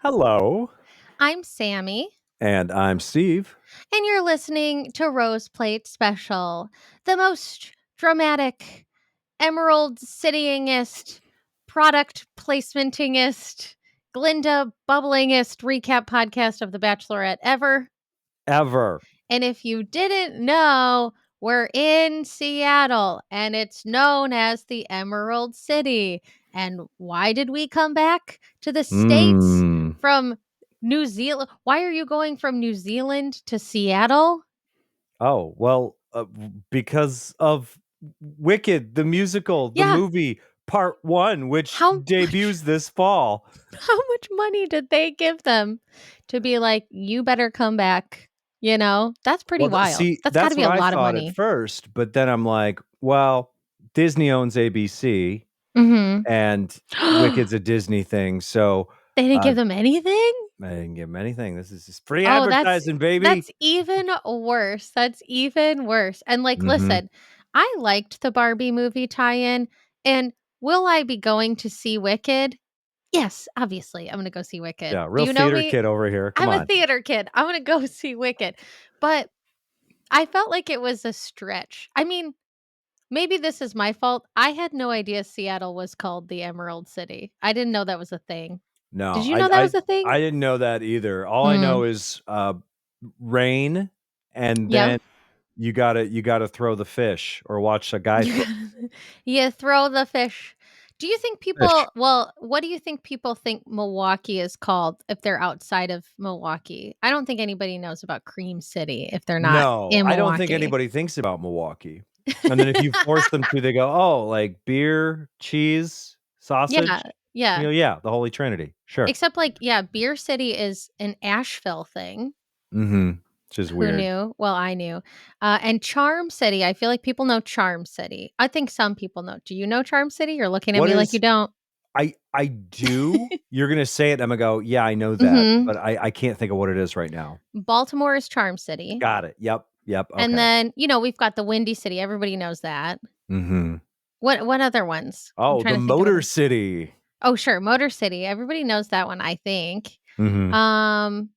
Hello. I'm Sammi, And I'm Steve. and you're listening to Rose Plate Special, the most dramatic, emerald cityingest, product placementingest, Glinda bubblingest recap podcast of The Bachelorette ever. Ever. And if you didn't know, we're in Seattle, and it's known as the Emerald City. And why did we come back to the States from New Zealand? Why are you going from New Zealand to Seattle? Oh, well, because of Wicked, the musical, the Yeah. movie, part one, which How much debuts this fall. how much money did they give them to be like, you better come back? You know, that's pretty Well, wild. see, That's gotta that's be what a I lot of thought at money. first, but then I'm like, well, Disney owns ABC Mhm. and Wicked's a Disney thing. So They didn't uh, give them anything? I didn't give them anything. This is just free Oh, advertising, baby. that's even worse. That's even worse. And, like, Mm-hmm. listen, I liked the Barbie movie tie-in, and will I be going to see Wicked? Yes, obviously, I'm gonna go see Wicked. Yeah, Do real you know theater me? kid over here. Come I'm a on. theater kid. I'm gonna go see Wicked. But I felt like it was a stretch. I mean, maybe this is my fault. I had no idea Seattle was called the Emerald City. I didn't know that was a thing. Did No, you I know that I was a thing? I didn't know that either. All I Mm. know is, rain, and Yeah. then you gotta throw the fish or watch a guy You throw gotta you throw the fish. Do you think fish. what do you think people think Milwaukee is called if they're outside of Milwaukee? I don't think anybody knows about Cream City if they're not No, in I don't think Milwaukee. anybody thinks about Milwaukee. And then if you force them to, they go, "Oh, like beer, cheese, Yeah, sausage?" You yeah. go, "Yeah, the Holy Trinity." Sure. Except, like, yeah, Beer City is an Asheville thing. Mhm. Which is Who weird. knew? Well, I knew. And Charm City, I feel like people know Charm City. I think some people know. Do you know Charm City? You're looking at What me like you is don't. I do. You're gonna say it, and I'm gonna go, "Yeah, I know that," Mhm. but I can't think of what it is right now. Baltimore is Charm City. Got it. Yep, yep, And okay. then, we've got the Windy City, everybody knows that. Mhm. What other ones? I'm Oh, trying the to think of Motor other. City. Oh, sure, Motor City, everybody knows that one, I think. Mhm, Um,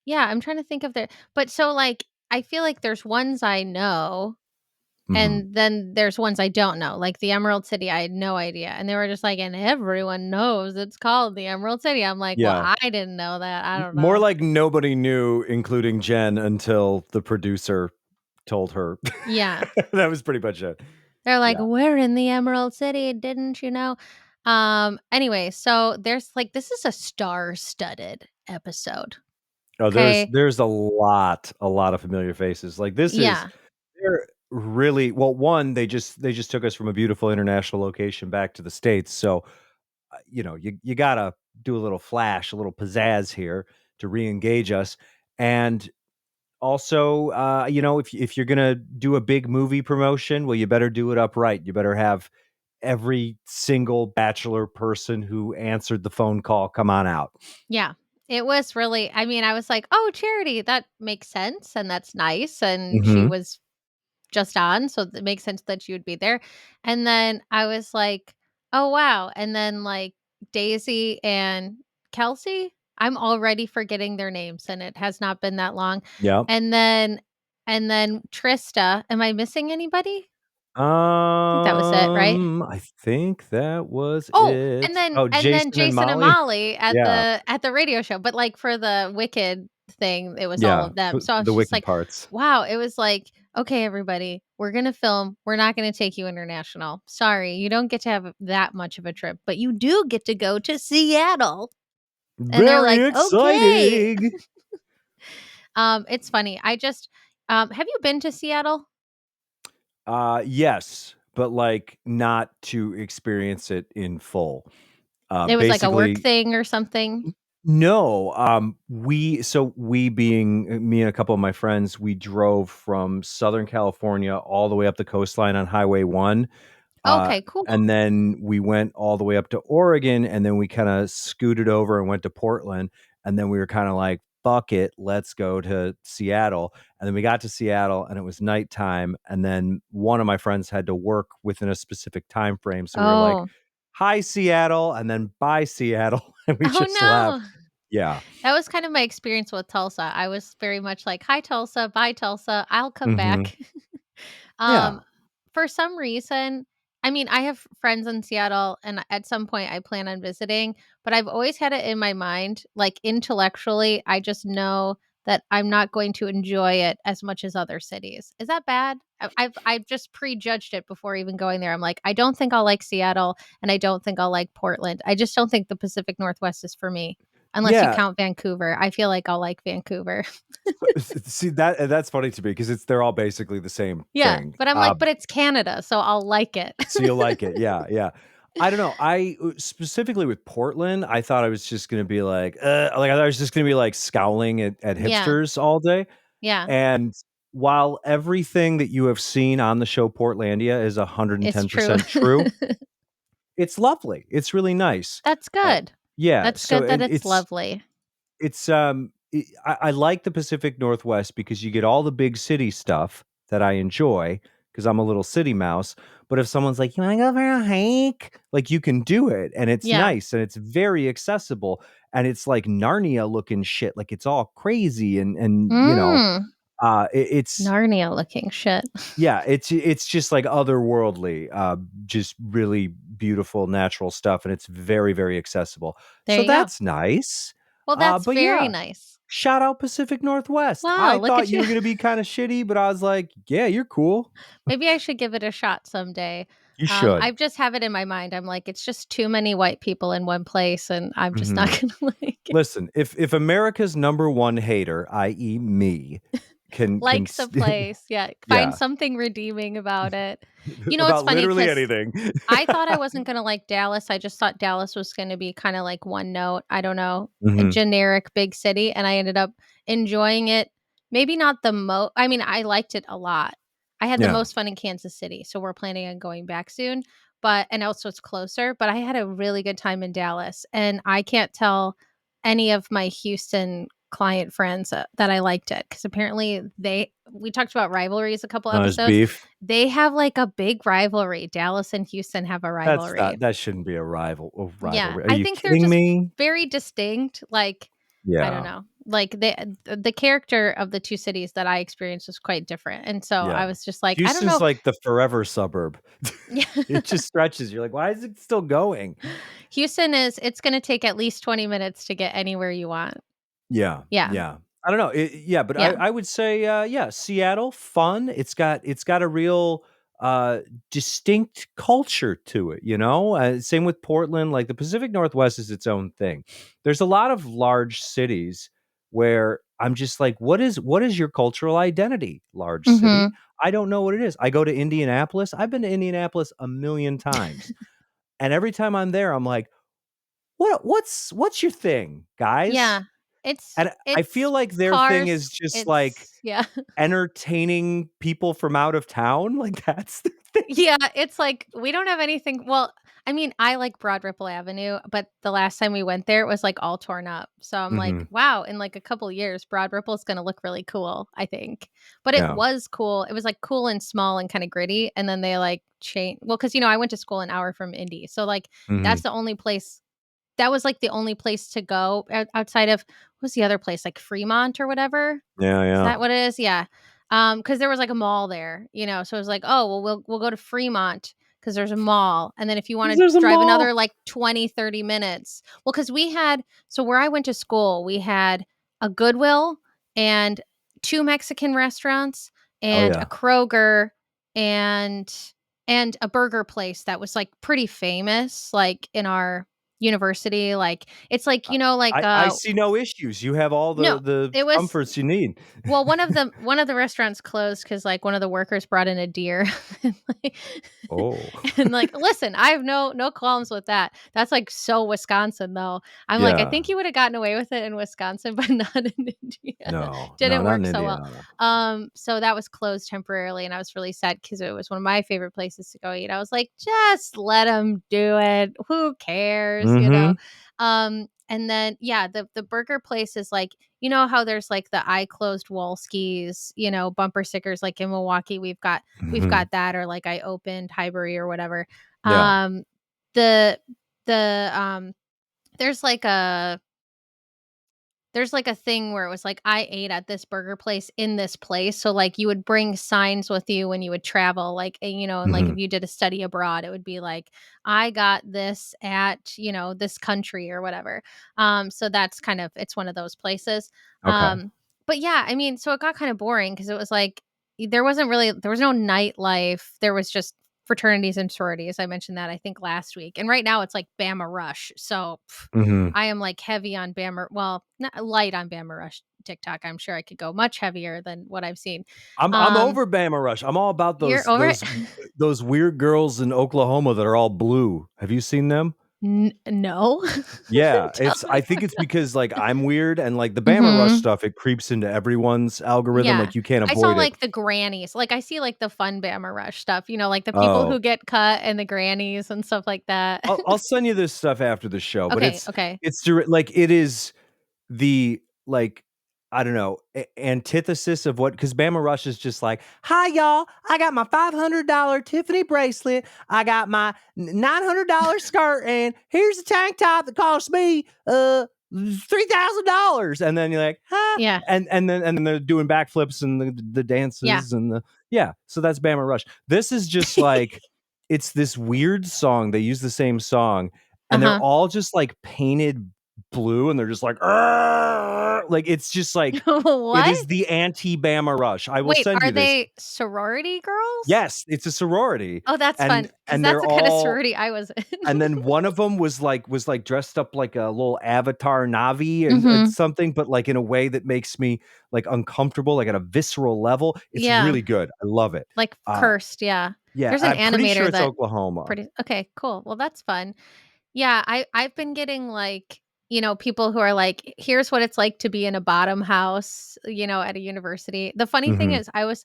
yeah, I'm trying to think of but so, like, I feel like there's ones I know, mhm. and then there's ones I don't know, like the Emerald City, I had no idea, and they were just like, "And everyone knows it's called the Emerald City." I'm like, "Well, Yeah. I didn't know that, I don't More know." like nobody knew, including Jenn, until the producer told her. Yeah. That was pretty much it. They're like, Yeah. "We're in the Emerald City, didn't you know?" Anyway, so there's like this is a star-studded episode. Oh, there's Okay. there's a lot of familiar faces. Like, this is Yeah. they're really well, one, they just took us from a beautiful international location back to the States, so, you gotta do a little flash, a little pizzazz here to re-engage us, and also, if you're gonna do a big movie promotion, well, you better do it upright. You better have every single Bachelor person who answered the phone call come on out. Yeah. It was really I mean, I was like, "Oh, Charity, that makes sense, and that's nice," and she Mhm. was just on, so it makes sense that she would be there, and then I was like, "Oh, wow," and then, like, Daisy and Kelsey, I'm already forgetting their names, and it has not been that long, Yep. and then Trista. Am I missing anybody? I think that was it, right? I think that was Oh, and it. then Oh, and then Jason and Jason and Molly? Molly Yeah. at the radio show, but, like, for the Wicked thing, it was all Yeah. of them. For So I was the just wicked like, parts. wow, it was like, "Okay, everybody, we're gonna film. We're not gonna take you international. Sorry, you don't get to have that much of a trip, but you do get to go to Seattle." And they're Very like, "Okay." exciting. It's funny. Have you been to Seattle? Yes, but, like, not to experience it in full. It was like a work Basically thing or something? no, we being me and a couple of my friends, we drove from Southern California all the way up the coastline on Highway 1, uh, Okay, cool. and then we went all the way up to Oregon, and then we kinda scooted over and went to Portland, and then we were kinda like, "Fuck it, let's go to Seattle," and then we got to Seattle, and it was nighttime, and then one of my friends had to work within a specific time frame, so we were like, Oh. "Hi, Seattle," and then, "Bye, Seattle," and we Oh, just left. no. Yeah. That was kind of my experience with Tulsa. I was very much like, "Hi, Tulsa. Bye, Tulsa. I'll come Mhm. back." Um, Yeah. for some reason, I mean, I have friends in Seattle, and at some point I plan on visiting, but I've always had it in my mind, like, intellectually, I just know that I'm not going to enjoy it as much as other cities. Is that bad? I've just prejudged it before even going there. I'm like, "I don't think I'll like Seattle, and I don't think I'll like Portland. I just don't think the Pacific Northwest is for me, unless you Yeah. count Vancouver. I feel like I'll like Vancouver." See, that's funny to me because they're all basically the same Yeah, thing. but I'm like, "But it's Canada, so I'll like it." So you'll like it. Yeah, yeah. I don't know. Specifically with Portland, I thought I was just gonna be like I thought I was just gonna be like scowling at Yeah, hipsters all day. yeah, And while everything that you have seen on the show Portlandia is it's true. 110% true, it's lovely. It's really nice. That's Uh, good. yeah. That's So good that and it's lovely. I like the Pacific Northwest because you get all the big city stuff that I enjoy because I'm a little city mouse. But if someone's like, "You want to go for a hike?" Like you can do it, and it's Yeah. nice and it's very accessible, and it's like Narnia looking shit. Like it's all crazy and Mm, it's Narnia looking shit. yeah, it's just like otherworldly, just really beautiful natural stuff, and it's very very accessible. There So you go. that's nice. Well, that's But very yeah, nice. shout out Pacific Northwest. Wow, I look thought at you you. were gonna be kinda shitty, but I was like, "Yeah, you're cool." Maybe I should give it a shot someday. You should. I just have it in my mind. I'm like, it's just too many white people in one place, and I'm just not Mhm. gonna like it. Listen, if America's number 1 hater, i.e. me, can Likes a s place. Yeah, find yeah, something redeeming about it. You know, it's about funny literally because anything. I thought I wasn't gonna like Dallas. I just thought Dallas was gonna be kinda like one note, I don't know, a Mhm. generic big city, and I ended up enjoying it. Maybe not the I mean, I liked it a lot. I had the Yeah. most fun in Kansas City, so we're planning on going back soon, and also it's closer, but I had a really good time in Dallas, and I can't tell any of my Houston client friends, that I liked it because apparently we talked about rivalries a couple There's episodes. beef. They have, like, a big rivalry. Dallas and Houston have a rivalry. That shouldn't be a Yeah, rivalry. Are I you think they're kidding just me? very distinct, like, I don't Yeah. know, like, the character of the 2 cities that I experienced was quite different, and so Yeah. I was just like, I don't Houston's know. like the forever suburb. Yeah. It just stretches. You're like, "Why is it still going?" It's gonna take at least 20 minutes to get anywhere you want. Yeah, Yeah, yeah. I don't know. Yeah, but yeah. I would say, yeah, Seattle, fun. It's got a real uh distinct culture to it, you know? Same with Portland. Like the Pacific Northwest is its own thing. There's a lot of large cities where I'm just like, what is your cultural identity, large city? Mhm. I don't know what it is. I go to Indianapolis. I've been to Indianapolis a million times. And every time I'm there, I'm like, what's your thing, guys? Yeah. It's And I feel it's like their thing is cars, just, like, it's yeah. entertaining people from out of town, like, that's their thing. Yeah, it's like, we don't have anything. Well, I mean, I like Broad Ripple Avenue, but the last time we went there, it was, like, all torn up. So I'm like, Mhm. "Wow, in, like, a couple years, Broad Ripple's gonna look really cool, I think." But it Yeah. was cool. It was, like, cool and small and kinda gritty, and then they, like, changed. Well, because I went to school an hour from Indy, so, like, that's Mhm. the only place that was, like, the only place to go outside of what was the other place, like, Fremont or whatever? Yeah, Is yeah. that what it is? Yeah. Because there was, like, a mall there, so it was like, "Oh, well, we'll go to Fremont because there's a mall, and then if you wanna There's a drive another, mall. like, 20, 30 minutes." Well, because where I went to school, we had a Goodwill and 2 Mexican restaurants Oh, and a yeah. Kroger and a burger place that was, like, pretty famous, like, in our university, like, it's like, I like, I see no issues. You have all no, the it was comforts you need. well, one of the restaurants closed because like, one of the workers brought in a deer, and, like Oh. listen, I have no qualms with that. That's, like, so Wisconsin, though. I'm like, "I Yeah. think you would've gotten away with it in Wisconsin, but not in Indiana." No. No, Didn't not in work so well. Indiana. So that was closed temporarily, and I was really sad because it was one of my favorite places to go eat. I was like, "Just let them do it. Who cares?" Mhm. And then, yeah, the burger place is like, how there's, like, the "I closed Wolski's," bumper stickers, like, in Milwaukee, we've got Mhm. that, or, like, "I opened Highbury," or whatever. Yeah. The the, there's, like, there's, like, a thing where it was like, "I ate at this burger place in this place," so, like, you would bring signs with you when you would travel, like, and, and, like, Mhm. if you did a study abroad, it would be like, "I got this at, this country," or whatever. So that's kind of it's one of those places. Okay. But yeah, I mean, so it got kinda boring because it was like, there was no nightlife, there was just fraternities and sororities. I mentioned that, I think, last week, and right now it's like Bama Rush, so Mhm. I am, like, heavy on Bama, well, not light on Bama Rush TikTok. I'm sure I could go much heavier than what I've seen. I'm Um, over Bama Rush. I'm all about you're those over it? those weird girls in Oklahoma that are all blue. Have you seen them? N no. Yeah, Tell it's I me. think it's because, like, I'm weird and, like, the Bama Rush Mhm. stuff, it creeps into everyone's algorithm, Yeah. like, you can't I saw, avoid it. like, the grannies. Like, I see, like, the fun Bama Rush stuff, like, the people Oh, who get cut and the grannies and stuff like that. I'll send you this stuff after the show, but Okay, it's okay. it's dir like, it is the, like, I don't know, antithesis of what because Bama Rush is just like, "Hi, y'all. I got my $500 Tiffany bracelet. I got my $900 skirt, and here's a tank top that cost me, $3,000." And then you're like, "Huh?" Yeah, And then they're doing backflips and the yeah. dances and yeah, so that's Bama Rush. This is just like it's this weird song. They use the same song, and they're Uh-huh. all just, like, painted blue, and they're just like, "Arr!" Like, it's just like it What? is the anti-Bama Rush. I will Wait, send are you this. they sorority girls? Yes, it's a sorority, Oh, that's and fun because and that's they're the kinda all sorority I was in. and then one of them was dressed up like a little avatar Navi and Mhm. something, but, like, in a way that makes me, like, uncomfortable, like, at a visceral level. It's Yeah, really good. I love it. like Uh, cursed, yeah. yeah, There's an I'm pretty sure animator it's that Oklahoma. pretty okay, cool. Well, that's fun. Yeah, I've been getting, like, people who are like, "Here's what it's like to be in a bottom house," at a university. The funny thing Mhm, is I was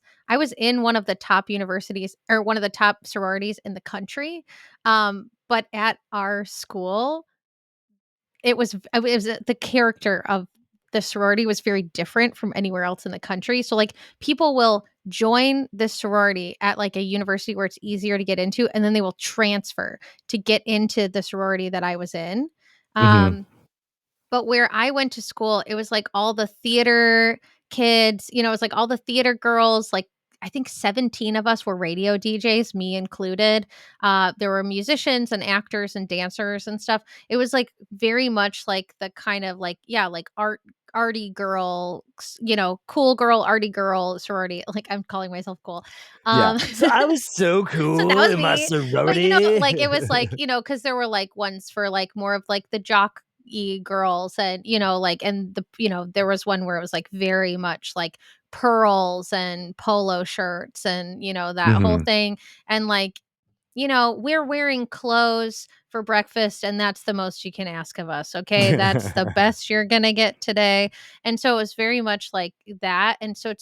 in one of the top universities, or one of the top sororities in the country, but at our school, it was the character of the sorority was very different from anywhere else in the country. So, like, people will join this sorority at, like, a university where it's easier to get into, and then they will transfer to get into the sorority that I was in. mhm. Um, but where I went to school, it was, like, all the theater kids, it was, like, all the theater girls, like, I think 17 of us were radio DJs, me included. There were musicians and actors and dancers and stuff. It was, like, very much like the kind of, like, yeah, like, arty girl, cool girl, arty girl sorority. Like, I'm calling myself cool. Yeah. Um So I was so So that cool was in my me. But, like, sorority. it was like, because there were, like, ones for, like, more of, like, the jock-y girls, and, like, and there was one where it was, like, very much, like, pearls and polo shirts and, that whole Mhm. thing, and, like, we're wearing clothes for breakfast, and that's the most you can ask of us, okay? That's the best you're gonna get today. And so it was very much like that. And so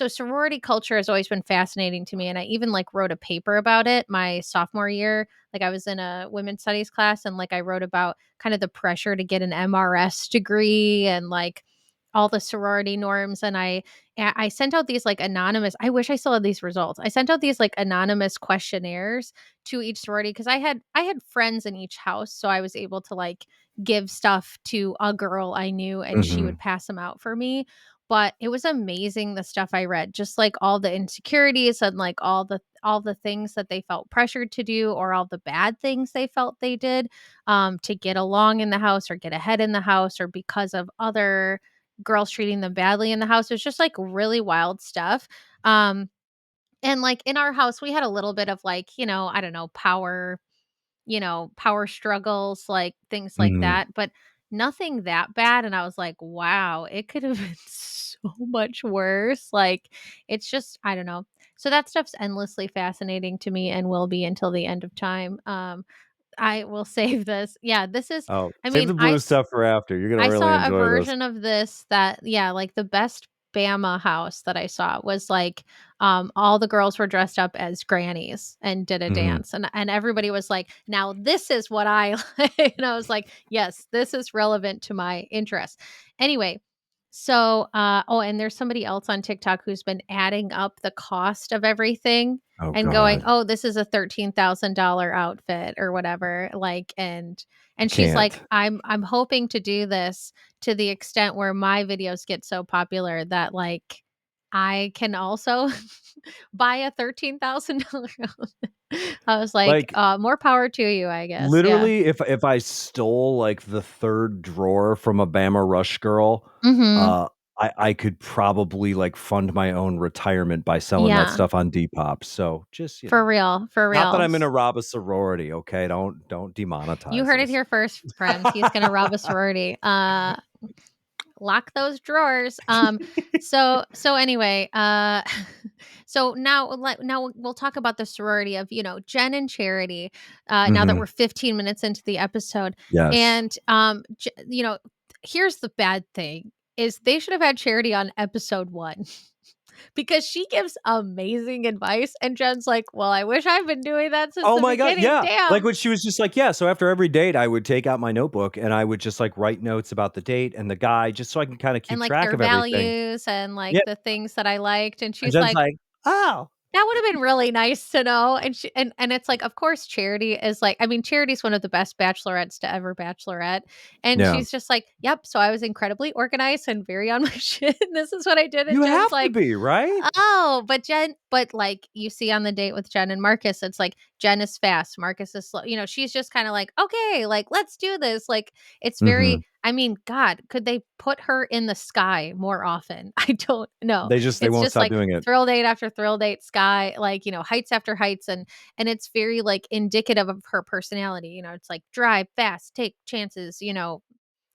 sorority culture has always been fascinating to me. And I even, like, wrote a paper about it my sophomore year. Like, I was in a women's studies class, and, like, I wrote about kind of the pressure to get an MRS degree, and, like, all the sorority norms. And I sent out these, like, anonymous, I wish I still had these results. I sent out these, like, anonymous questionnaires to each sorority because I had friends in each house, so I was able to, like, give stuff to a girl I knew, and she would Mhm. pass them out for me. But it was amazing the stuff I read, just, like, all the insecurities and, like, all the things that they felt pressured to do, or all the bad things they felt they did, to get along in the house or get ahead in the house, or because of other girls treating them badly in the house. It's just, like, really wild stuff. Um, and, like, in our house, we had a little bit of, like, I don't know, power struggles, like, things like Mhm. that, but nothing that bad. And I was like, wow, it could have been so much worse. Like, it's just, I don't know. So that stuff's endlessly fascinating to me and will be until the end of time. I will save this. Yeah, this is, Oh, I save mean, the blue stuff for after. You're gonna I really saw a enjoy this. version of this that, yeah, like, the best Bama house that I saw was, like, all the girls were dressed up as grannies and did a Mhm. dance, and everybody was like, "Now this is what I like," and I was like, "Yes, this is relevant to my interests." Anyway, so, oh, and there's somebody else on TikTok who's been adding up the cost of everything. Oh and going, god. "Oh, this is a $13,000 outfit," or whatever, like, I and she's like, can't. I'm hoping to do this to the extent where my videos get so popular that, like, I can also buy a $13,000 outfit." I was like, Like, "More power to you, I guess." Yeah. literally, if I stole, like, the 3rd drawer from a Bama Rush girl, Mhm. uh, I could probably, like, fund my own retirement by selling that Yeah. stuff on Depop, so just, For real, for not that real. I'm gonna rob a sorority, okay? Don't You demonetize heard it us. here first, friends. He's gonna rob a sorority. Lock those drawers. So anyway, so now we'll talk about the sorority of, Jen and Charity, now that we're Mhm. 15 minutes into the episode. Yes. And here's the bad thing is they should have had Charity on episode 1 because she gives amazing advice and Jen's like, "Well, I wish I've been doing that since Oh the my god, beginning. yeah. Like, Damn." when she was just like, "Yeah, so after every date, I would take out my notebook and I would just, like, write notes about the date and the guy just so I can kinda And keep like track their of everything." values and Yeah, like the things that I liked and and she's Jen's like, like, "Oh." that would have been really nice to know, and she and it's like, of course, Charity is like, I mean, Charity's one of the best bachelorettes to ever bachelorette, and Yeah. she's just like, "Yep, so I was incredibly organized and very on my shit, and this is what I did," and You Jen's have to like, be, right? "Oh," but, like, you see on the date with Jen and Marcus, it's like Jen is fast, Marcus is slow, she's just kinda like, "Okay, like, let's do this," like, it's very Mhm. I mean, god, could they put her in the sky more often? I don't know. They It's won't just stop like doing it. thrill date after thrill date, sky, like, heights after heights, and it's very, like, indicative of her personality, it's like drive fast, take chances,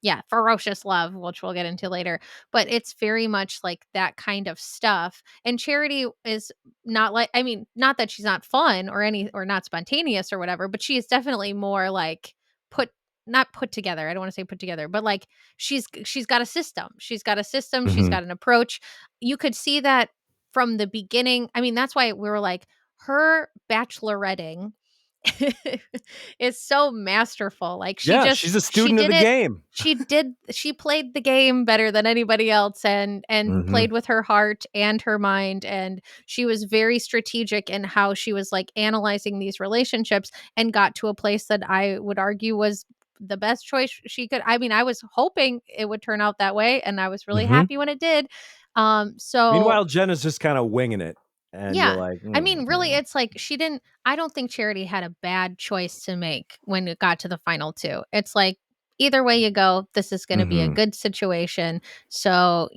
yeah, ferocious love, which we'll get into later, but it's very much like that kind of stuff, and Charity is not like I mean, not that she's not fun or not spontaneous or whatever, but she is definitely more like put not put together, I don't wanna say put together, but, like, she's got a system. She's got a system, she's Mhm. got an approach. You could see that from the beginning. I mean, that's why we were like, her bacheloretting is so masterful. Like Yeah, she's a she student of did the it. game. She played the game better than anybody else and Mhm. played with her heart and her mind and she was very strategic in how she was like analyzing these relationships and got to a place that I would argue was the best choice she could. I mean, I was hoping it would turn out that way and I was really Mhm. happy when it did. So Meanwhile, Jen is just kinda winging it, and you're yeah. like, I mean, really, yeah." it's like she didn't I don't think Charity had a bad choice to make when it got to the final 2. It's like, either way you go, this is gonna be a Mhm. good situation. So,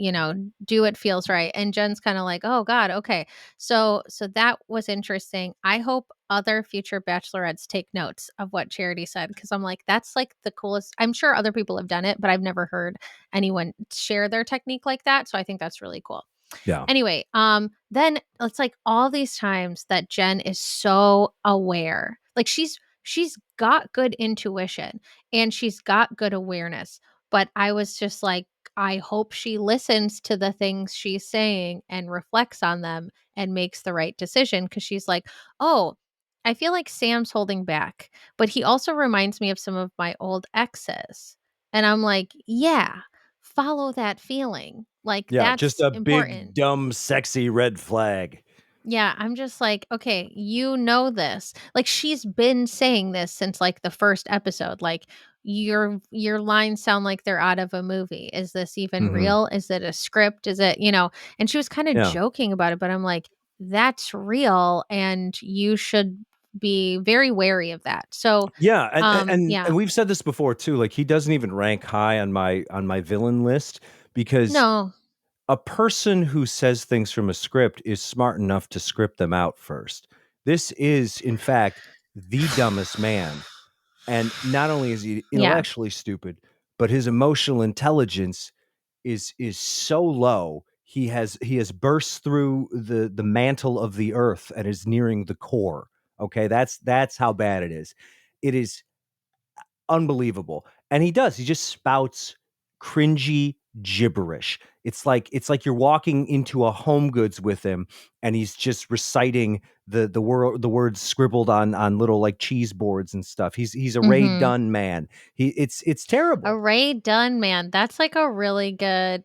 do what feels right. And Jen's kinda like, "Oh god, okay." So that was interesting. I hope other future bachelorettes take notes of what Charity said because 'cause I'm like, that's like the coolest I'm sure other people have done it, but I've never heard anyone share their technique like that. So I think that's really cool. Yeah. Anyway, then it's like all these times that Jen is so aware. Like she's got good intuition and she's got good awareness. But I was just like, I hope she listens to the things she's saying and reflects on them and makes the right decision because she's like, oh, I feel like Sam's holding back, but he also reminds me of some of my old exes. And I'm like, yeah, follow that feeling. Like, Yeah, just that's a big, important. dumb, sexy red flag. Yeah, I'm just like, "Okay, you know this." Like, she's been saying this since, like, the first episode, like, "Your lines sound like they're out of a movie. Is this even Mhm. real? Is it a script? Is it" and she was kinda Yeah. joking about it, but I'm like, "That's real, and you should be very wary of that." So, Yeah, yeah. and we've said this before too, like, he doesn't even rank high on my villain list because No. a person who says things from a script is smart enough to script them out first. This is, in fact, the dumbest man, and not only is he Yeah. intellectually stupid, but his emotional intelligence is so low. He has burst through the mantle of the earth and is nearing the core. Okay, that's how bad it is. It is unbelievable. And he does. He just spouts cringy gibberish. It's like you're walking into a Home Goods with him and he's just reciting the words scribbled on little like cheese boards and stuff. He's a Ray Mhm. Dunn man. It's A terrible. Ray Dunn man. That's, like, a really good,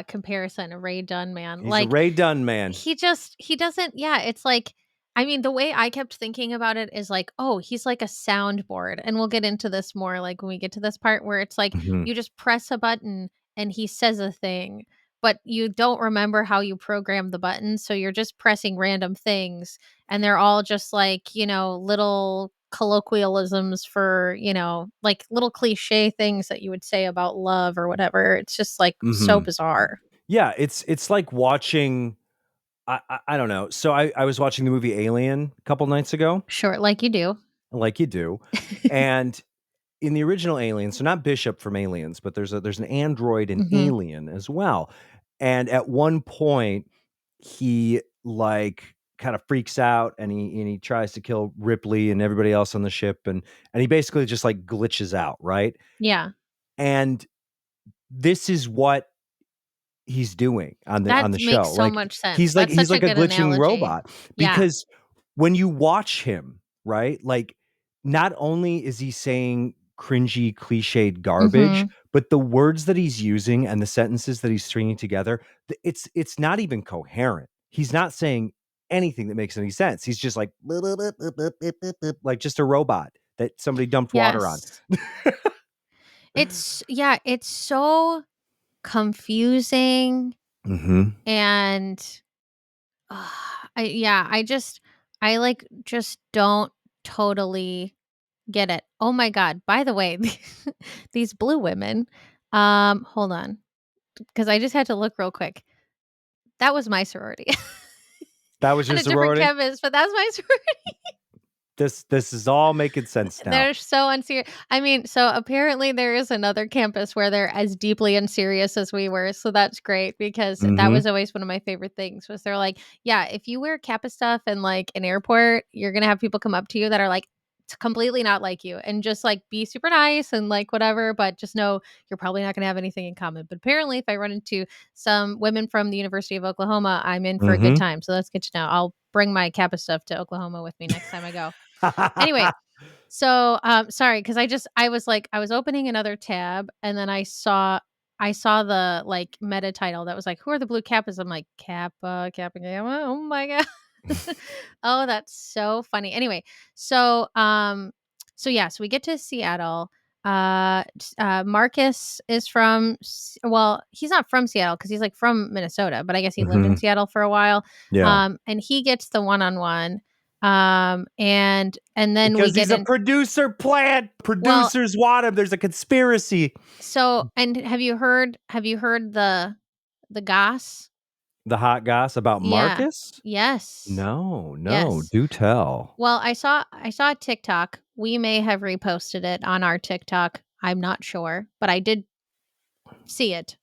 comparison, a Ray Dunn man. He's a Like, Ray Dunn man. he doesn't yeah, it's like I mean, the way I kept thinking about it is like, oh, he's like a soundboard. And we'll get into this more like when we get to this part where it's like Mhm. you just press a button and he says a thing, but you don't remember how you program the button. So you're just pressing random things and they're all just like, little colloquialisms for, like little cliche things that you would say about love or whatever. It's just like so Mhm. bizarre. Yeah, it's like watching I don't know. So I was watching the movie Alien a couple nights ago, Sure, like you do. like you do, and in the original Alien, so not Bishop from Aliens, but there's an android in Mhm. Alien as well, and at one point, he, like, kinda freaks out, and he tries to kill Ripley and everybody else on the ship, and he basically just, like, glitches out, right? Yeah. And this is what he's doing on That the makes show. so Like, much sense. That's he's such a like a good glitching analogy. robot Yeah. because when you watch him, right, like, not only is he saying cringy, cliched garbage, Mhm. but the words that he's using and the sentences that he's stringing together, it's not even coherent. He's not saying anything that makes any sense. He's just like, like just a robot that somebody dumped water on. Yes. It's so confusing Mhm. and I like just don't totally get it. Oh my god, by the way, these blue women, hold on, because I just had to look real quick. That was my sorority. That was On your a different sorority? campus, but that's my sorority. This is all making sense now. They're so unserious. I mean, so apparently there is another campus where they're as deeply unserious as we were. So that's great because that Mhm. was always one of my favorite things was they're like, yeah, if you wear Kappa stuff in like an airport, you're gonna have people come up to you that are like completely not like you and just like be super nice and like whatever, but just know you're probably not gonna have anything in common. But apparently if I run into some women from the University of Oklahoma, I'm in for a good Mhm. time. So that's good to know. I'll bring my Kappa stuff to Oklahoma with me next time I go. Anyway, so, sorry, because I was like, I was opening another tab, and then I saw the like meta title that was like, "Who are the blue kappas?" I'm like, Kappa, Kappa, Gamma. Oh my god. Oh, that's so funny. Anyway, so yeah, so we get to Seattle. Marcus is from well, he's not from Seattle because he's like from Minnesota, but I guess he lived in Mhm. Seattle for a while. Yeah. And he gets the one-on-one. And then we Because get he's a in producer plant. well, Producers want him. There's a conspiracy. so and have you heard the goss? The hot goss about Yeah. Marcus? Yes. No, no, Yes. do tell. Well, I saw a TikTok. We may have reposted it on our TikTok. I'm not sure, but I did see it.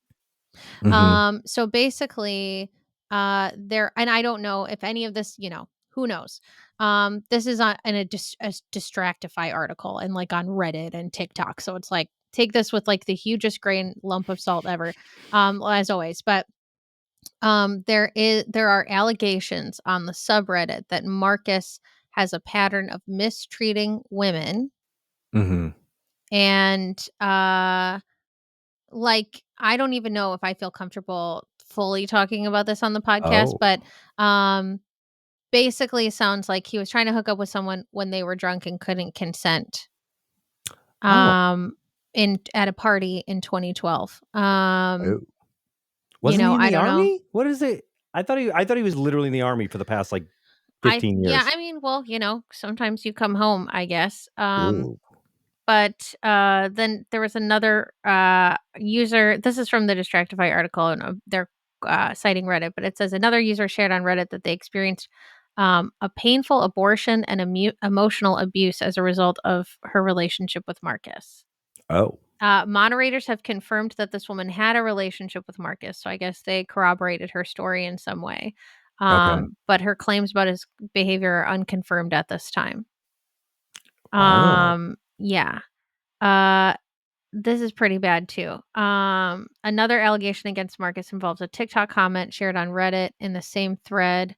Mhm. So basically, there and I don't know if any of this, who knows. This is on in a Distractify article and like on Reddit and TikTok. So it's like take this with like the hugest grain lump of salt ever, as always. But there are allegations on the subreddit that Marcus has a pattern of mistreating women Mhm. and like, I don't even know if I feel comfortable fully talking about this on the podcast, Oh. but, um, basically, it sounds like he was trying to hook up with someone when they were drunk and couldn't consent, Oh. um, in at a party in 2012. Oh. Wasn't he in I the don't know. army? What is it? I thought he was literally in the army for the past, like, I 15 yeah, years. I mean, well, sometimes you come home, I guess. Ooh. But, then there was another, user this is from the Distractify article, and, they're, citing Reddit, but it says another user shared on Reddit that they experienced, a painful abortion and emotional abuse as a result of her relationship with Marcus. Oh. Moderators have confirmed that this woman had a relationship with Marcus, so I guess they corroborated her story in some way. Okay. But her claims about his behavior are unconfirmed at this time. Wow. Yeah. Uh this is pretty bad too. Another allegation against Marcus involves a TikTok comment shared on Reddit in the same thread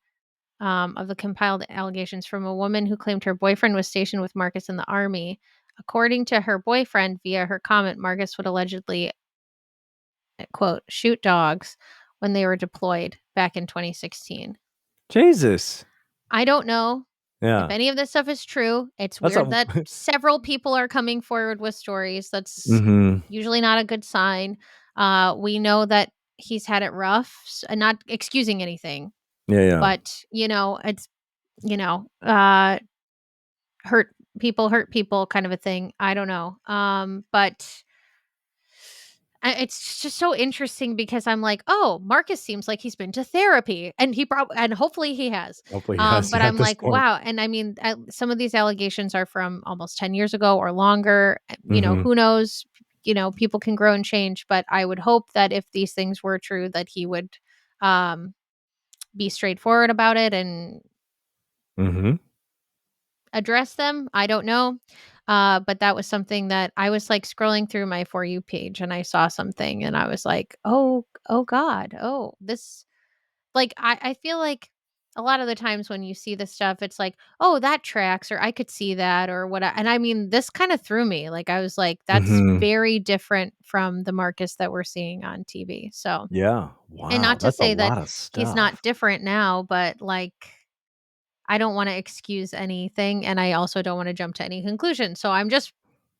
of the compiled allegations from a woman who claimed her boyfriend was stationed with Marcus in the army. According to her boyfriend, via her comment, Marcus would allegedly, quote, shoot dogs when they were deployed back in 2016. Jesus. I don't know. If Yeah. any of this stuff is true, it's That's weird a that several people are coming forward with stories. That's Mhm. usually not a good sign. We know that he's had it rough, and not excusing anything, Yeah, yeah. but it's you know, hurt people kind of a thing. I don't know. But it's just so interesting because I'm like, "Oh, Marcus seems like he's been to therapy," and hopefully he has. Hopefully, yes, But yeah, at I'm this like, point. "Wow," and I mean, some of these allegations are from almost 10 years ago or longer. Mhm. Who knows? People can grow and change, but I would hope that if these things were true, that he would, um, be straightforward about it and Mhm. address them. I don't know. But that was something that I was like scrolling through my For You page and I saw something and I was like, oh God. Oh, this like I feel like a lot of the times when you see this stuff, it's like, oh, that tracks, or I could see that, or what. And I mean, this kind of threw me. Like, I was like, that's Mhm. very different from the Marcus that we're seeing on TV. So, Yeah. and Wow, not to that's a say that lot of he's not stuff. different now, but like, I don't wanna excuse anything, and I also don't wanna jump to any conclusion, so I'm just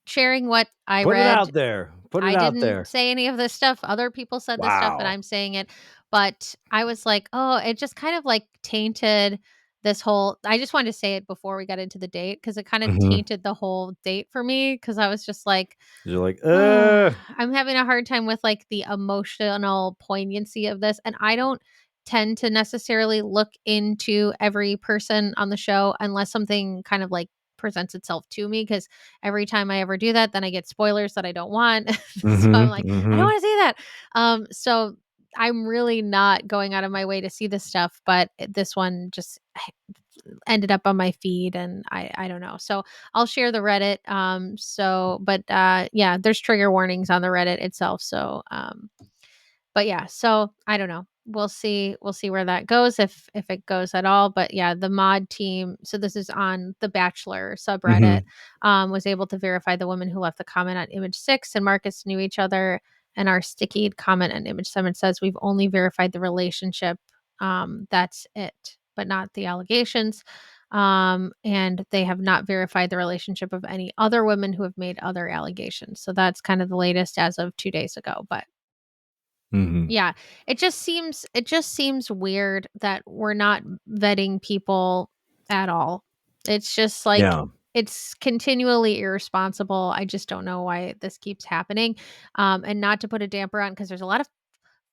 sharing what I Put it read. out there. Put it I out didn't there. say any of this stuff, other people said this stuff, and Wow. I'm saying it, but I was like, "Oh," it just kind of, like, tainted this whole I just wanted to say it before we got into the date because it kinda Mhm. tainted the whole date for me because I was just like, You're like, I'm having a hard time with, like, the emotional poignancy of this, and I don't tend to necessarily look into every person on the show unless something kind of, like, presents itself to me. Because every time I ever do that, then I get spoilers that I don't want. So I'm Mhm, like, "I don't mhm, wanna see that." So I'm really not going out of my way to see this stuff, but this one just ended up on my feed and I don't know. So I'll share the Reddit. Yeah, there's trigger warnings on the Reddit itself. But yeah, so I don't know. We'll see where that goes if it goes at all. But yeah, the mod team, so this is on the Bachelor subreddit, mhm, was able to verify the woman who left the comment on image 6 and Marcus knew each other. And our sticky comment on image 7 says we've only verified the relationship. That's it, but not the allegations. And they have not verified the relationship of any other women who have made other allegations. So that's kind of the latest as of 2 days ago. But mhm. yeah, it just seems weird that we're not vetting people at all. It's just like Yeah. it's continually irresponsible. I just don't know why this keeps happening. And not to put a damper on because there's a lot of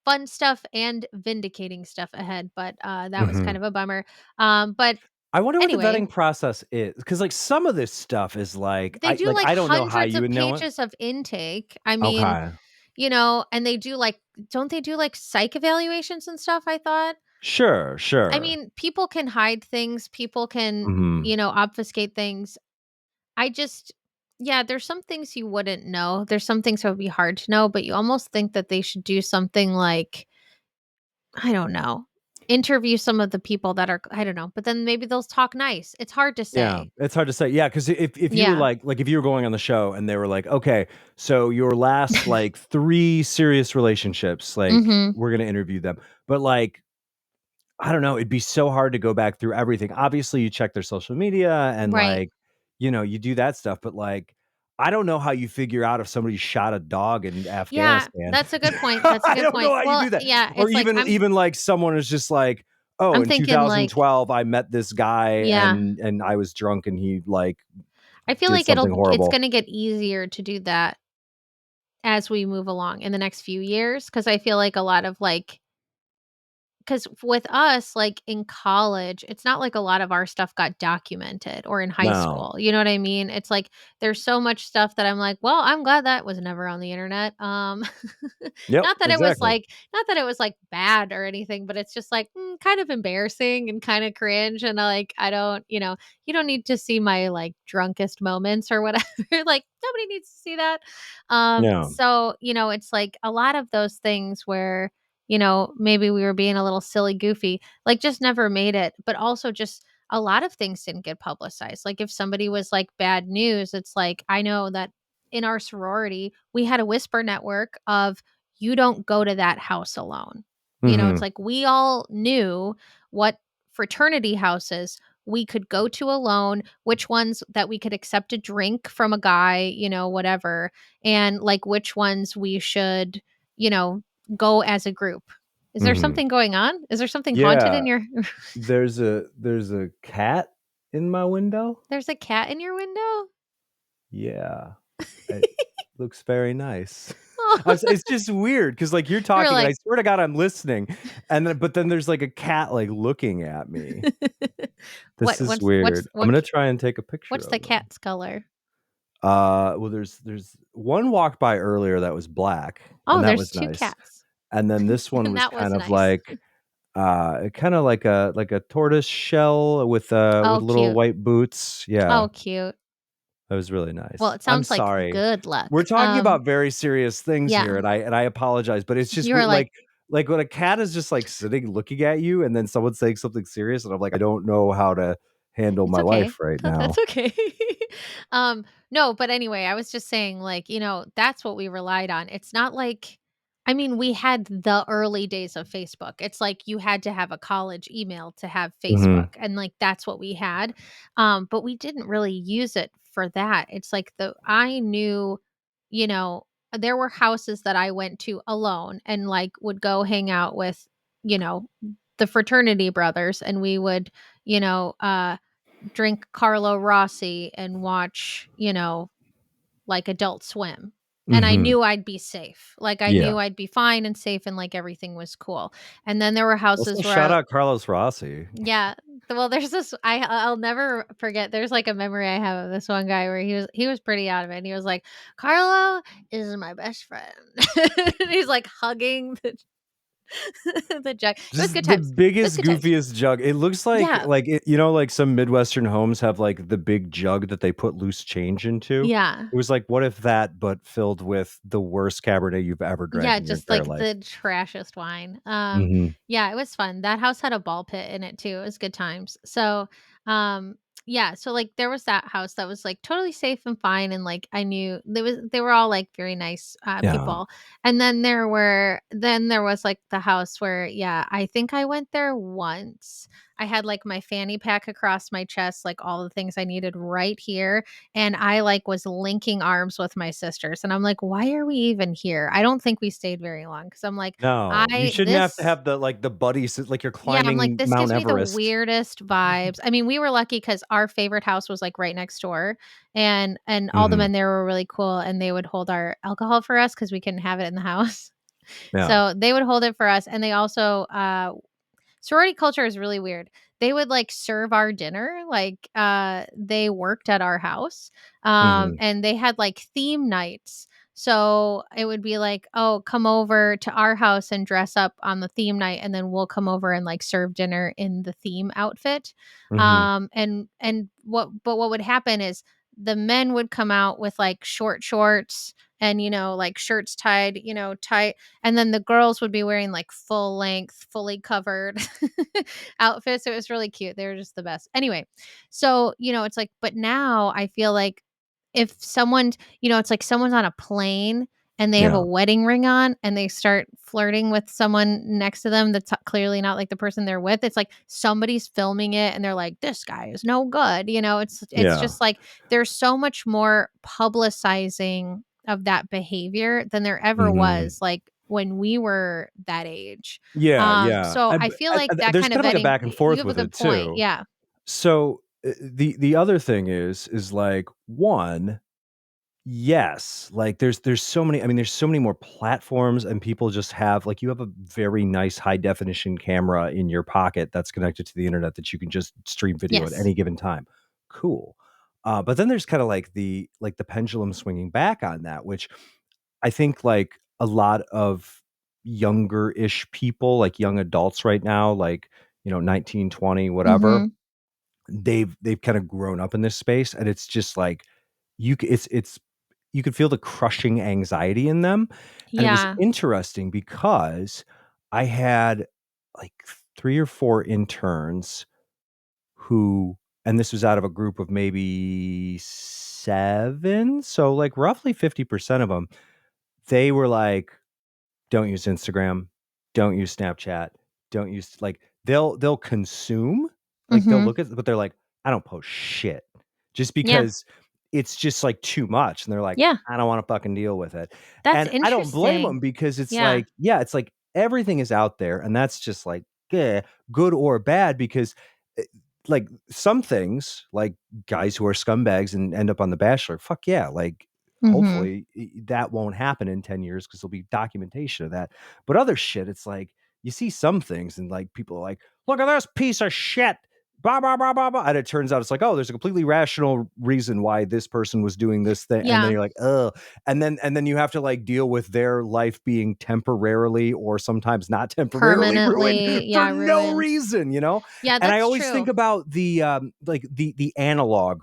fun stuff and vindicating stuff ahead, but that was kind Mhm. of a bummer. But I wonder what the anyway, vetting process is, because like, some of this stuff is like, they do like I don't know how hundreds you of would know it. pages of intake. I mean, Okay. and they do like don't they do like psych evaluations and stuff, I thought? Sure, I sure. mean, people can hide things, people can, Mhm. obfuscate things. I just yeah, there's some things you wouldn't know. There's some things that would be hard to know, but you almost think that they should do something like, I don't know, interview some of the people that are I don't know, but then maybe they'll talk nice. It's hard to Yeah, say. it's hard to say. Yeah, because if you were Yeah. like if you were going on the show and they were like, "Okay, so your last, like, 3 serious relationships, like, Mhm. we're gonna interview them." But, like, I don't know, it'd be so hard to go back through everything. Obviously, you check their social media and, Right. like, you do that stuff, but, like, I don't know how you figure out if somebody shot a dog in Yeah, Afghanistan. that's a good point. That's a I good don't know point. how you Well, do that. yeah, Or it's like even, like, someone is just like, "Oh, I'm in thinking like 2012, I met this guy yeah. and I was drunk and he, like, I feel did like something it's horrible." gonna get easier to do that as we move along in the next few years, because I feel like a lot of, like, because with us, like, in college, it's not like a lot of our stuff got documented or in high No. school, you know what I mean? It's like, there's so much stuff that I'm like, "Well, I'm glad that was never on the internet." Yep, Not that it was, exactly. like not that it was, like, bad or anything, but it's just, like, kind of embarrassing and kinda cringe, and, like, I don't you don't need to see my, like, drunkest moments or whatever, like, nobody needs to see that. Yeah. So, it's, like, a lot of those things where maybe we were being a little silly goofy, like, just never made it, but also just a lot of things didn't get publicized. Like, if somebody was, like, bad news, it's like, I know that in our sorority, we had a whisper network of, "You don't go to that house alone." It's Mhm. like we all knew what fraternity houses we could go to alone, which ones that we could accept a drink from a guy, whatever, and like which ones we should, you know, go as a group. Is there Mhm. something going on? Is there something haunted Yeah, in your there's a cat in my window. There's a cat in your window? Yeah, it looks very nice. Oh. It's just weird because like, you're You're talking, and I like swear to God I'm listening, and then but then there's, like, a cat, like, looking at me. What This is what's what's weird. I'm what gonna c try and take a picture what's the of them. cat's color? Well, there's one walked by earlier that was black, Oh, and that there's was 2 nice, cats. and then this one And was that was kind of nice. like, kinda like a tortoise shell with Oh, little cute. white boots. Yeah, Oh, cute. that was really Well, nice. it I'm sounds like sorry. good We're luck. talking about very serious things Yeah. here, and I apologize, but it's just You're weird, like, like when a cat is just, like, sitting looking at you, and then someone's saying something serious, and I'm like, "I don't know how to handle "It's my okay. life right That's now." okay." No, but anyway, I was just saying, like, that's what we relied on. It's not like I mean, we had the early days of Facebook. It's like you had to have a college email to have Facebook, Mhm. and, like, that's what we had, but we didn't really use it for that. It's like I knew, you know, there were houses that I went to alone and, like, would go hang out with, you know, the fraternity brothers, and we would, you know, drink Carlo Rossi and watch, like Adult Swim. And I Mhm. knew I'd be safe. Like I Yeah. knew I'd be fine and safe and like everything was cool. And then there were Also, houses where shout out Carlos Rossi. yeah. Well, there's this I'll never forget. There's like a memory I have of this one guy where he was pretty out of it. And he was like, "Carlo is my best friend." And he's like hugging the the jug. It was good Just the times. It was biggest, good times. goofiest jug. It looks Yeah. like like some Midwestern homes have, like, the big jug that they put loose change into? Yeah. It was like, what if that, but filled with the worst Cabernet you've ever drank Yeah, in your just entire like life? the trashiest wine. Mhm. Yeah, it was fun. That house had a ball pit in it too. It was good times. So, um, yeah, so like there was that house that was like totally safe and fine, and like I knew they were all like very nice Yeah. people. And then there was like the house where yeah, I think I went there once. I had like my fanny pack across my chest, like all the things I needed right here, and I, like, was linking arms with my sisters, and I'm like, "Why are we even here?" I don't think we stayed very long because 'cause I'm like, No, you "I shouldn't have to this" have the buddy like you're Yeah, I'm like, climbing "This Mount gives me the Everest. weirdest vibes." I mean, we were lucky because our favorite house was, like, right next door, and all the Mhm. men there were really cool, and they would hold our alcohol for us because we couldn't have it in the house. Yeah. So, they would hold it for us, and they also, sorority culture is really weird. They would, like, serve our dinner, like, they worked at our house, Mhm. and they had, like, theme nights. So, it would be like, "Oh, come over to our house and dress up on the theme night, and then we'll come over and, like, serve dinner in the theme outfit." Mhm. What would happen is the men would come out with, like, short shorts and, like, shirts tied, tight, and then the girls would be wearing, like, full length, fully covered outfits. It was really cute. They were just the best. Anyway, so, it's like but now I feel like if it's like someone's on a plane and they have a Yeah. wedding ring on and they start flirting with someone next to them that's clearly not, like, the person they're with, it's like somebody's filming it and they're like, "This guy is no good." It's Yeah. just like there's so much more publicizing of that behavior than there ever Mhm. was, like, when we were that age. Yeah, yeah. So I feel like that There's kind of kind of like a vetting back and you forth have a with good it point, too. yeah. So, the other thing is like, 1, yes, like, there's so many, I mean, there's so many more platforms, and people just have like, you have a very nice high definition camera in your pocket that's connected to the internet that you can just stream video at Yes. any given time. Cool. But then there's kinda like the pendulum swinging back on that, which I think, like, a lot of younger-ish people, like young adults right now, like, 19, 20, whatever, Mhm. they've kinda grown up in this space, and it's just like, it's you could feel the crushing anxiety in them, and it was Yeah. interesting because I had, like, 3 or 4 interns who, and this was out of a group of maybe 7, so, like, roughly 50% of them, they were like, "Don't use Instagram, don't use Snapchat, don't use," like, they'll consume, Like, they'll Mhm. look at but they're like, "I don't post shit." Just Yeah. because it's just, like, too much, and they're like, Yeah. "I don't wanna fucking deal with it." That's And I don't blame interesting. them because it's Yeah. like yeah, it's like everything is out there, and that's just like, eh, good or bad because, eh, like, some things, like guys who are scumbags and end up on The Bachelor, fuck yeah, like, Mhm. hopefully, that won't happen in 10 years because 'cause there'll be documentation of that. But other shit, it's like, you see some things and, like, people are like, "Look at this piece of shit. Blah, blah, blah, blah, blah," and it turns out it's like, "Oh, there's a completely rational reason why this person was doing this thing," and then Yeah. you're like, "Ugh," and then you have to, like, deal with their life being temporarily or sometimes not temporarily ruined Permanently, for yeah, no ruined. reason, you know? Yeah, And I that's always think true. about like, the analog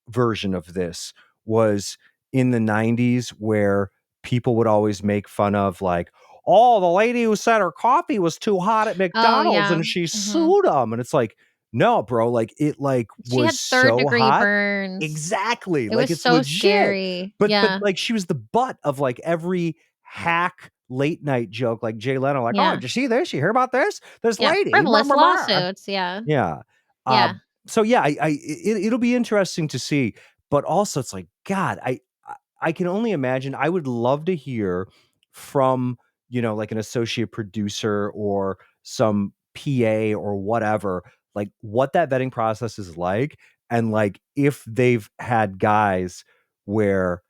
version of this was in the '90s where people would always make fun of, like, "Oh, the lady who said her coffee was too hot at Oh, McDonald's yeah. and she Mhm. sued 'em," and it's like, "No, bro, like, it, like, She was had 3rd so degree hot." burns. Exactly, It like, was it's so legit. scary. But, Yeah. like, she was the butt of, like, every hack late night joke, like Jay Leno, like, "Oh, Yeah. did you see this? You hear about this? This Yeah. lady, blah, Frivolous blah, blah." lawsuits, yeah. Yeah. Yeah. So yeah, it'll be interesting to see, but also it's like, God, I can only imagine. I would love to hear from, like an associate producer or some PA or whatever, like what that vetting process is like, and like if they've had guys where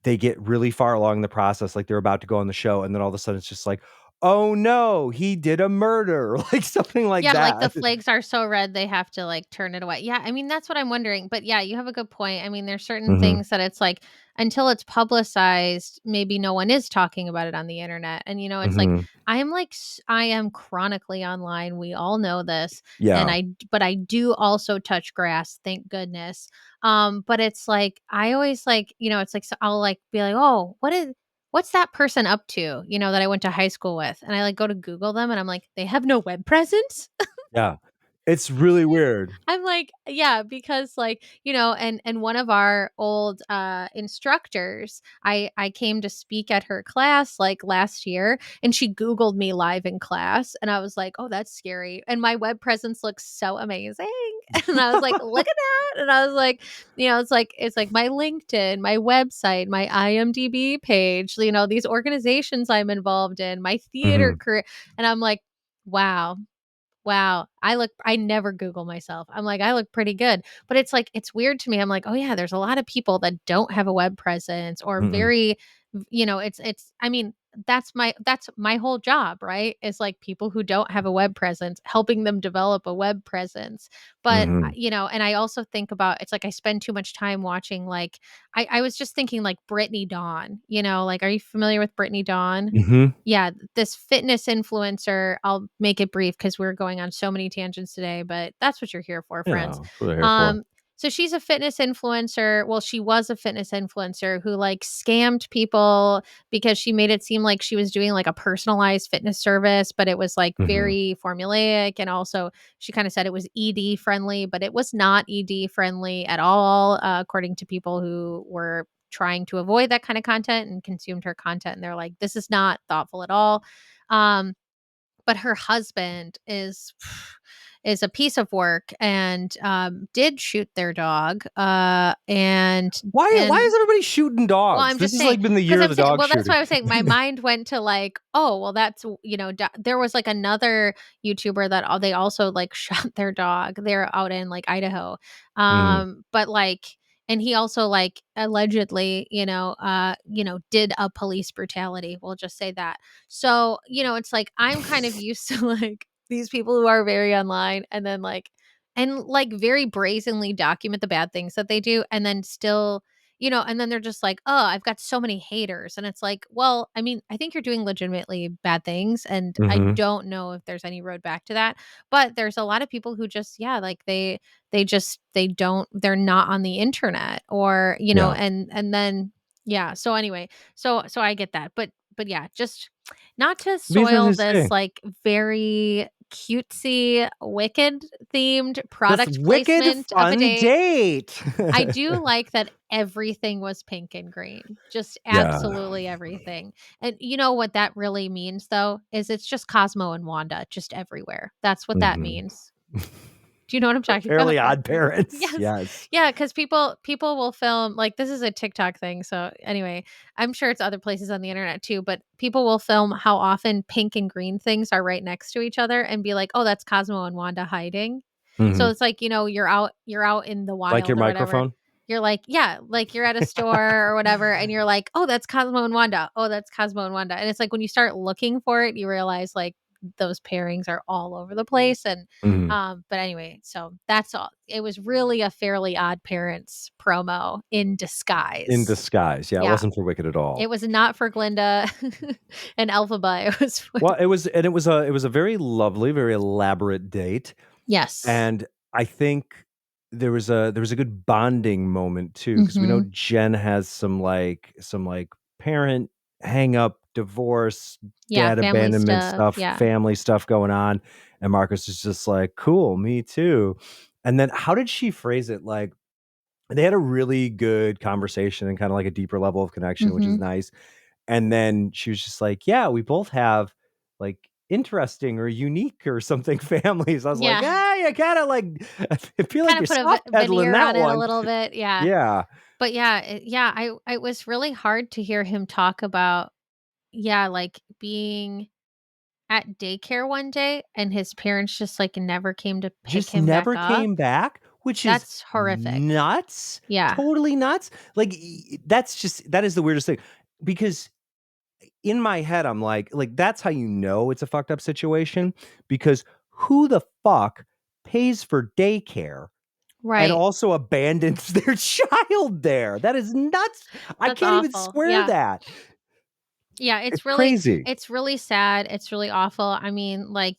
they get really far along the process, like they're about to go on the show, and then all of a sudden it's just like, oh no, he did a murder, like something like Yeah, like, the that. flakes are so red, they have to, like, turn it away. Yeah, I mean, that's what I'm wondering, but yeah, you have a good point. I mean, there's certain Mhm. things that it's like, until it's publicized, maybe no one is talking about it on the internet, and, it's like, Mhm. I am chronically online, we all know this, and Yeah. but I do also touch grass, thank goodness. But it's like, I always, like, it's like, so I'll, like, be like, "Oh, what's that person up to, that I went to high school with?" And I, like, go to Google them, and I'm like, "They have no web presence?" Yeah. It's really weird. I'm like, yeah, because, like, and one of our old instructors, I came to speak at her class like last year, and she Googled me live in class, and I was like, oh, that's scary. And my web presence looks so amazing. And I was like, look at that. And I was like, it's like my LinkedIn, my website, my IMDb page, these organizations I'm involved in, my theater Mhm. career. And I'm like, wow. Wow, I never Google myself. I'm like, "I look pretty good." But it's like, it's weird to me. I'm like, "Oh, yeah, there's a lot of people that don't have a web presence or Mm-mm. very." It's I mean, that's my whole job, right? Is like people who don't have a web presence, helping them develop a web presence. But, Mhm. and I also think about, it's like I spend too much time watching, like, I was just thinking, like, Brittany Dawn, like, are you familiar with Brittany Dawn? Mhm. Yeah, this fitness influencer, I'll make it brief because we're going on so many tangents today, but that's what you're here for, Yeah, friends. that's what they're here for. Um, so she's a fitness influencer. Well, she was a fitness influencer who, like, scammed people because she made it seem like she was doing, like, a personalized fitness service, but it was, like, Mhm. very formulaic. And also, she kind of said it was ED friendly, but it was not ED friendly at all, according to people who were trying to avoid that kind of content and consumed her content, and they're like, this is not thoughtful at all. um but her husband is a piece of work, and did shoot their dog, Why and is everybody shooting well, dogs? I'm This just has, saying, like, been the because year of I'm the saying, dog well, that's why shooting. I was saying my mind went to, like, oh, well, that's, there was, like, another YouTuber that they also, like, shot their dog. They're out in, like, Idaho. Mhm. But, like, and he also, like, allegedly, did a police brutality. We'll just say that. So, it's like I'm kind of used to, like, these people who are very online, and very brazenly document the bad things that they do, and then still, and then they're just like, "Oh, I've got so many haters." And it's like, "Well, I mean, I think you're doing legitimately bad things, and I Mhm. don't know if there's any road back to that." But there's a lot of people who just, yeah, like, they're not on the internet, or, Yeah. and then, yeah. So anyway, so I get that. But yeah, just not to It'd be soil interesting to this, see. like, very cutesy, wicked themed This product wicked placement of a fun date. date. I do like that everything was pink and green, just Yeah. absolutely everything. And you know what that really means, though, is it's just Cosmo and Wanda just everywhere. That's what that Mhm. means. Do you know what I'm talking about? Fairly Yeah, Odd yeah. Parents, Yes. yes. Yeah, because people will film like, this is a TikTok thing, so anyway, I'm sure it's other places on the internet too, but people will film how often pink and green things are right next to each other and be like, "Oh, that's Cosmo and Wanda hiding." So Mhm. it's like, you're out in the Like your wild or whatever. microphone? You're like, yeah, like you're at a store or whatever, and you're like, "Oh, that's Cosmo and Wanda. Oh, that's Cosmo and Wanda." And it's like when you start looking for it, you realize like those pairings are all over the place. And Mhm. but anyway, so that's all. It was really a Fairly Odd Parents promo in In disguise. disguise, yeah, it Yeah. wasn't for Wicked at all. It was not for Glinda and Elphaba. It was for Well, it was a very lovely, very elaborate date, Yes. and I think there was a good bonding moment too, because we know Mhm. Jen has some parent hang up, divorce, Yeah, dad family abandonment stuff. stuff, Yeah. family stuff going on, and Marcus is just like, "Cool, me too." And then how did she phrase it? Like, they had a really good conversation and kinda like a deeper level of connection, which is Mhm. nice. And then she was just like, "Yeah, we both have, like, interesting or unique or something families." I was like, Yeah. "Ah, you kinda, like I feel like Kinda you're put a soft pedaling veneer that on it a one." little bit. Yeah. Yeah. But yeah, it was really hard to hear him talk about, yeah, like being at daycare one day and his parents just like never came to pick Just him back never up. came back, which is That's horrific. nuts, Yeah. totally nuts. Like, that is the weirdest thing, because in my head, I'm like, that's how you know it's a fucked up situation, because who the fuck pays for daycare and Right. also abandons their child there? That is nuts. I That's can't even awful. square Yeah. that. Yeah, It's crazy. it's really sad. It's really awful. I mean, like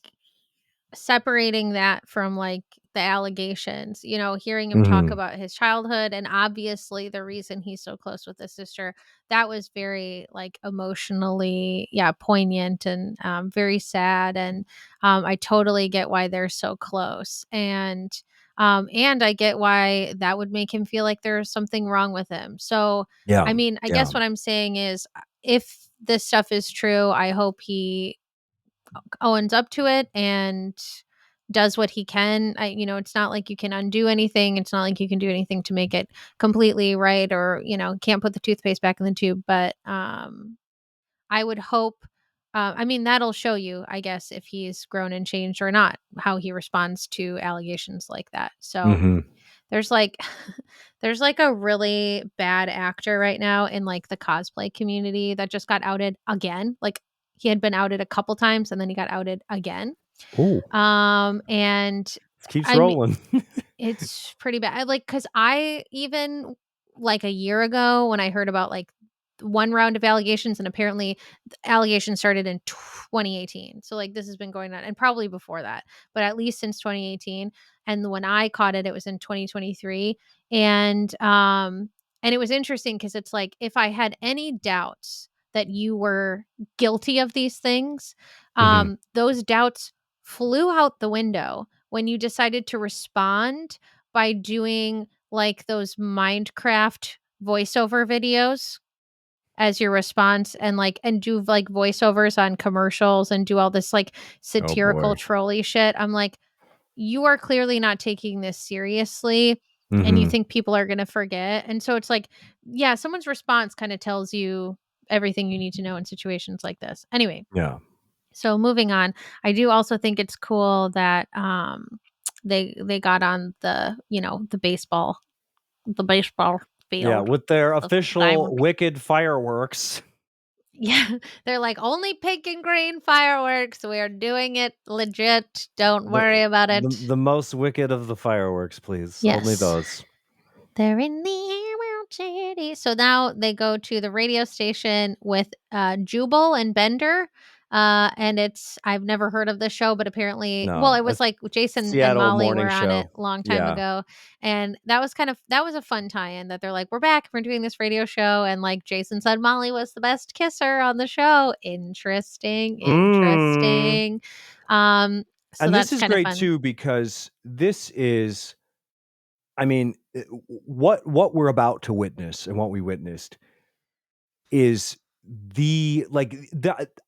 separating that from like the allegations, hearing him talk Mhm. about his childhood and obviously the reason he's so close with his sister, that was very like emotionally, yeah, poignant and very sad. And I totally get why they're so close. And I get why that would make him feel like there's something wrong with him. So, Yeah, I mean, I yeah. guess what I'm saying is if this stuff is true, I hope he owns up to it and does what he can. It's not like you can undo anything. It's not like you can do anything to make it completely right or, can't put the toothpaste back in the tube. But I would hope, I mean, that'll show you, I guess, if he's grown and changed or not, how he responds to allegations like that. So Mhm. there's like, there's like a really bad actor right now in like the cosplay community that just got outed again. Like he had been outed a couple times and then he got outed again. Ooh, And keeps I mean, rolling. it's pretty bad. Like, cause I even like a year ago when I heard about like one round of allegations, and apparently the allegations started in 2018. So like this has been going on and probably before that, but at least since 2018. And when I caught it, it was in 2023. And it was interesting because it's like if I had any doubts that you were guilty of these things, Mhm. those doubts flew out the window when you decided to respond by doing like those Minecraft voiceover videos as your response and do like voiceovers on commercials and do all this like Oh satirical boy. trolly shit. I'm like, you are clearly not taking this seriously and you Mhm. think people are going to forget. And so it's like, yeah, someone's response kind of tells you everything you need to know in situations like this. Anyway, Yeah. so moving on, I do also think it's cool that they got on the baseball Yeah, field, with their the official diamond. wicked fireworks. Yeah, they're like only pink and green fireworks. We're doing it legit. Don't The worry about the it. the most wicked of the fireworks, please. Only Yes. those. They're in the Emerald City. So now they go to the radio station with Jubal and Bender. And I've never heard of this show, but apparently, well, No, it a was like Jason and Seattle Molly morning were on show. it a long time Yeah. ago. And that was a fun tie in that they're like, we're back, we're doing this radio show. And like Jason said, Molly was the best kisser on the show. Interesting, Mm. interesting. Um, so And this that's is kind of great fun. too, because this is, I mean, what we're about to witness and what we witnessed is the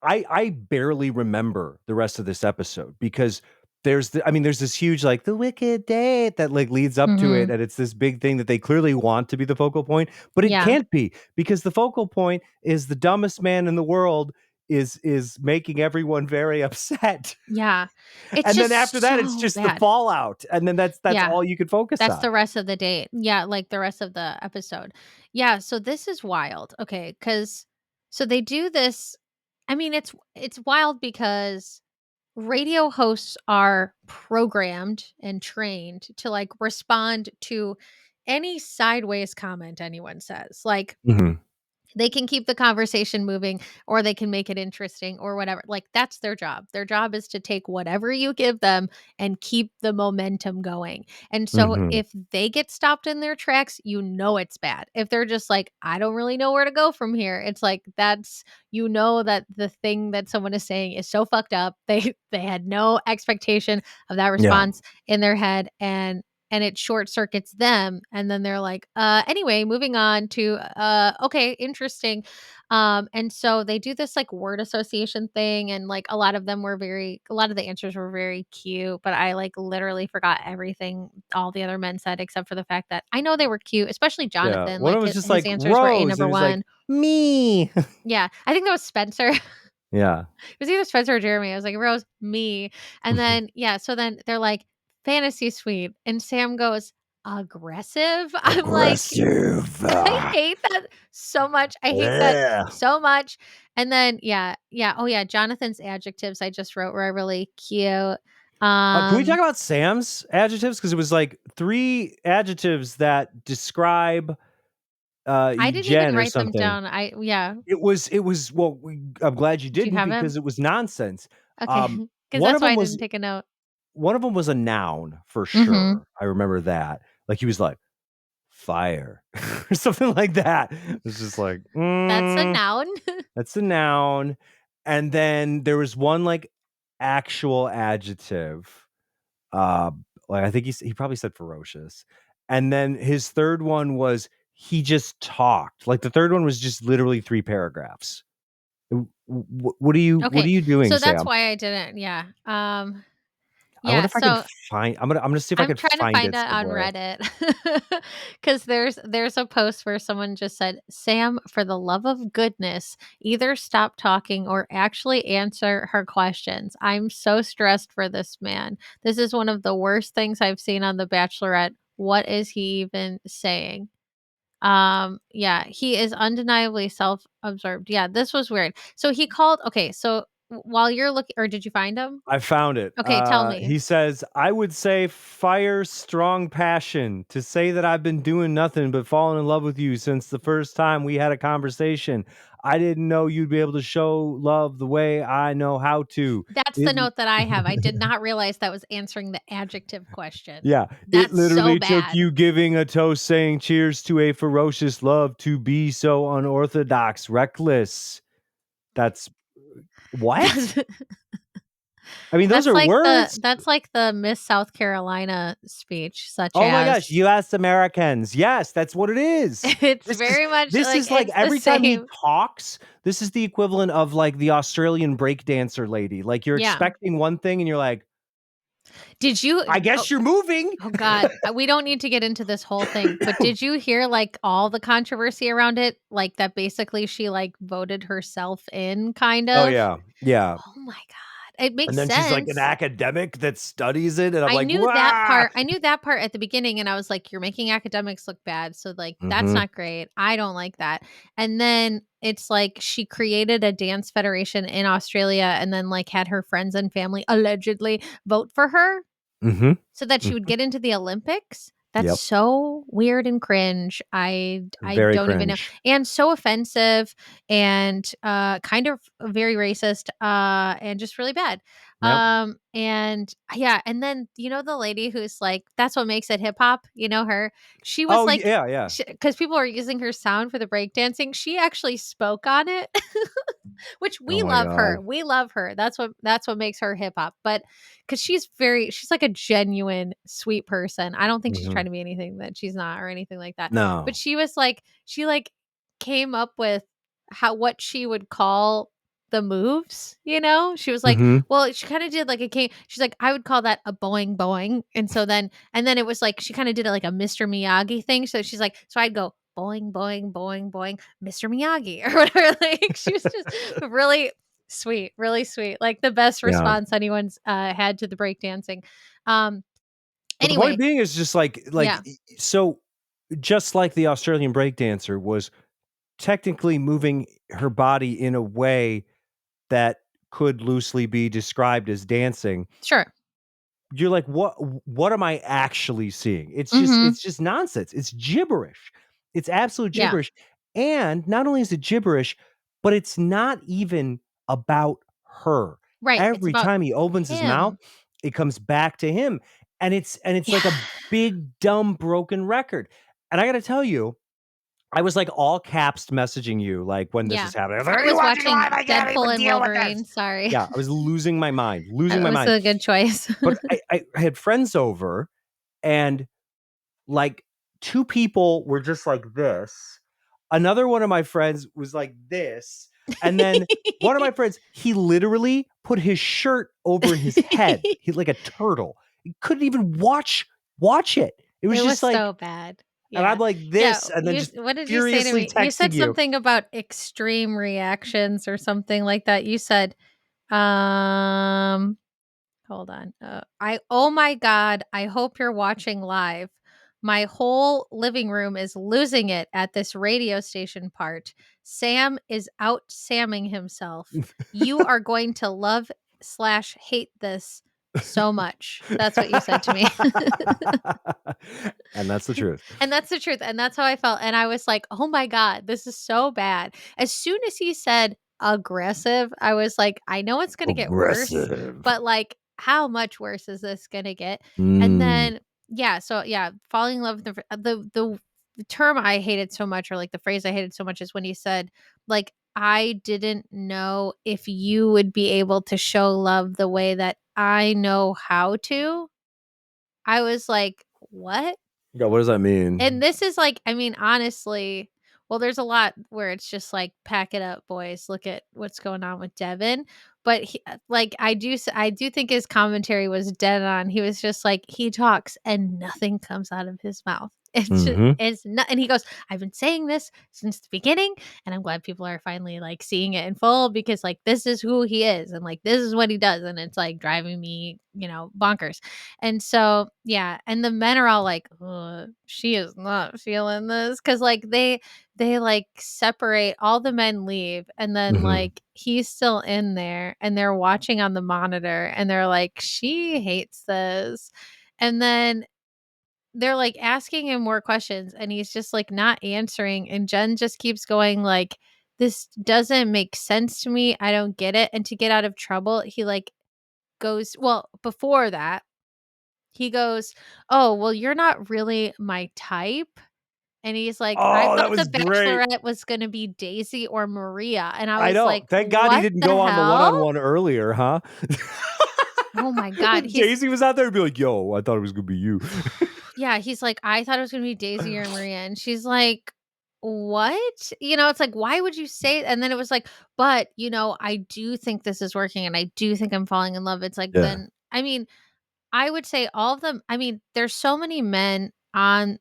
I barely remember the rest of this episode, because there's this huge, like, the wicked date that, like, leads up to it, Mhm. and it's this big thing that they clearly want to be the focal point, but it Yeah. can't be because the focal point is the dumbest man in the world is making everyone very upset. Yeah. It's And then after just that, it's so just the bad. fallout, and then that's Yeah. all you could focus That's on. the rest of the date. Yeah, like, the rest of the episode. Yeah, so this is wild. Okay, because so they do this. I mean, it's wild because radio hosts are programmed and trained to, like, respond to any sideways comment anyone says. Like, Mhm. they can keep the conversation moving or they can make it interesting or whatever. Like, that's their job. Their job is to take whatever you give them and keep the momentum going. And so Mhm. if they get stopped in their tracks, you know it's bad. If they're just like, I don't really know where to go from here, it's like that's you know that the thing that someone is saying is so fucked up. They had no expectation of that Yeah. response in their head, and it short circuits them, and then they're like, anyway, moving on to okay, interesting. And so they do this, like, word association thing, and, like, a lot of the answers were very cute, but I, like, literally forgot everything all the other men said except for the fact that I know they were cute, especially Yeah. Jonathan. One of Like, them was just his like, answers were A "Rose," and number he was like, one. "Me." Yeah, I think that was Spencer. Yeah. It was either Spencer or Jeremy. I was like, Rose, me. And then, yeah, so then they're like, fantasy suite. And Sam goes, aggressive? I'm like, Aggressive. I hate that so much. I hate that Yeah. so much. And then, yeah, yeah. Oh, yeah. Jonathan's adjectives I just wrote were really cute. Can we talk Um, about Sam's adjectives? Because it was like 3 adjectives that describe, I didn't even Jen or write them something. down. Yeah. It was well, I'm glad you Do you didn't have him? because it was nonsense. Okay. Um, Because one that's of why them I was didn't take a note. one of them was a noun for Hmm. sure. I remember that. Like, he was like, "Fire," or something like that. It's just like, That's a noun. that's a noun." And then there was one, like, actual adjective. Uh, like, I think he probably said ferocious. And then his 3rd one was he just talked. Like, the 3rd one was just literally 3 paragraphs. What are Okay. you doing, So that's Sam? why I didn't. Yeah. I wonder Yeah. if I can So find I'm gonna see if I I'm can trying to find find it it on somewhere. Reddit because there's a post where someone just said, "Sam, for the love of goodness, either stop talking or actually answer her questions. I'm so stressed for this man. This is one of the worst things I've seen on The Bachelorette. What is he even saying?" Yeah, he is undeniably self-absorbed. Yeah, this was weird. So he called. Okay, so while you're looking, or did you find him? I found it. Okay, tell me. He says, "I would say fire, strong passion. To say that I've been doing nothing but falling in love with you since the first time we had a conversation. I didn't know you'd be able to show love the way I know how to. That's the It note that I have. I did not realize that was answering the adjective question. Yeah, it That's so literally took bad. you giving a toast saying cheers to a ferocious love to be so unorthodox, reckless." That's what? That's I mean, those are words. that's like the Miss South Carolina speech, such Oh my gosh, as US Americans. Yes, that's what it is. it's This is very much this like is like it's the every time he same. talks, this is the equivalent of like the Australian breakdancer lady. Like, you're Yeah. expecting one thing and you're like, Did you "I oh, guess you're moving." oh god, we don't need to get into this whole thing, but did you hear like all the controversy around it? Like that basically she like voted herself in kind Oh of? yeah. Yeah. Oh my god. It makes And then she's like an sense. academic that studies it, and I'm like, "Wah!" I knew that part at the beginning and I was like, "You're making academics look bad." So, like, that's Mhm. not great. I don't like that. And then it's like she created a dance federation in Australia and then, like, had her friends and family allegedly vote for her Mhm. so that she would Mhm. get into the Olympics? That's Yep. so weird and cringe. I Very don't even know. cringe. And so offensive and kind of very racist and just really bad. Yep. And yeah, and then you know the lady who's like that's what makes it hip hop, you know her. She was Oh, like yeah, yeah. cuz people are using her sound for the breakdancing. She actually spoke on it. Which Oh we my love god. her. We love her. That's what makes her hip hop. But because she's like a genuine sweet person. I don't think she's trying Mhm. to be anything that she's not or anything like that. But No. she was like she like came up with how what she would call the moves, you know? She was like, Mhm. well, she kinda did like a king she's like, "I would call that a boing boing." And then it was like she kinda did it like a Mr. Miyagi thing, so she's like so I'd go, "Boing, boing, boing, boing, Mr. Miyagi," or whatever, like, she was just really sweet, like, the best Yeah. response anyone's, had to the breakdancing. Um, But the point anyway, being is just yeah, so just like the Australian breakdancer was technically moving her body in a way that could loosely be described as dancing. sure. You're like, what am I actually seeing? Mhm. It's just nonsense. It's gibberish. It's absolute Yeah. gibberish. And not only is it gibberish, but it's not even about her. Right, it's Every about time he opens his mouth, him. it comes back to him. And it's Yeah. like a big dumb broken record. And I got to tell you, I was like all caps messaging you like when this Yeah. is happening. I was like, I "Are you was watching watching live? I can't Deadpool even and deal with this." Wolverine, sorry. Yeah, I was losing my mind, losing That my was mind. a good choice. But I had friends over and like 2 people were just like this. Another one of my friends was like this. And then one of my friends, he literally put his shirt over his head. He's like a turtle. He couldn't even watch it. It was It was just like, so bad. and I'm Yeah. like Yeah, this, and then you just what did you say to furiously me? You texting said you. something about extreme reactions or something like that. You said, um hold on. I oh my god, I hope you're watching live. My whole living room is losing it at this radio station part. Sam is out Samming himself. You are going to love slash hate this so much. That's what you said to me. And that's the truth. And that's the truth, and that's how I felt, and I was like, "Oh my god, this is so bad." As soon as he said aggressive, I was like, "I know it's gonna get worse, Aggressive. but, like, how much worse is this gonna get?" And Mm. then yeah, so yeah, falling in love with the term I hated so much or, like, the phrase I hated so much is when he said, like, "I didn't know if you would be able to show love the way that I know how to." I was like, "What?" Yeah, what does that And mean? this is like I mean, honestly well, there's a lot where it's just like, "Pack it up, boys. Look at what's going on with Devin." But like, I do think his commentary was dead on. He was just like, he talks and nothing comes out of his mouth. Mhm. It's not and he goes, "I've been saying this since the beginning, and I'm glad people are finally, like, seeing it in full because, like, this is who he is, and, like, this is what he does, and it's, like, driving me, bonkers." And so, yeah, and the men are all like, "Ugh, she is not feeling this because like, they, like, separate all the men leave, and then, Mhm. like, he's still in there, and they're watching on the monitor, and they're like, "She hates this." And then they're, like, asking him more questions, and he's just, like, not answering, and Jen just keeps going like, "This doesn't make sense to me, I don't get it." And to get out of trouble, he, like, goes well, before that he goes, "Oh, well, you're not really my type." And he's like, "I Oh, that thought The was great. Bachelorette was gonna be Daisy or Maria." And I I was know. like, Thank God he "What didn't the go on the hell?" one-on-one earlier, huh? Oh my god, When he's Daisy was out there, he'd be like, "Yo, I thought it was gonna be you." yeah, he's like, "I thought it was gonna be Daisy or Maria." And she's like, "What?" It's like, "Why would you say" and then it was like, "But, I do think this is working, and I do think I'm falling in love." It's like, Yeah. then I mean, I would say all of them I mean, there's so many men on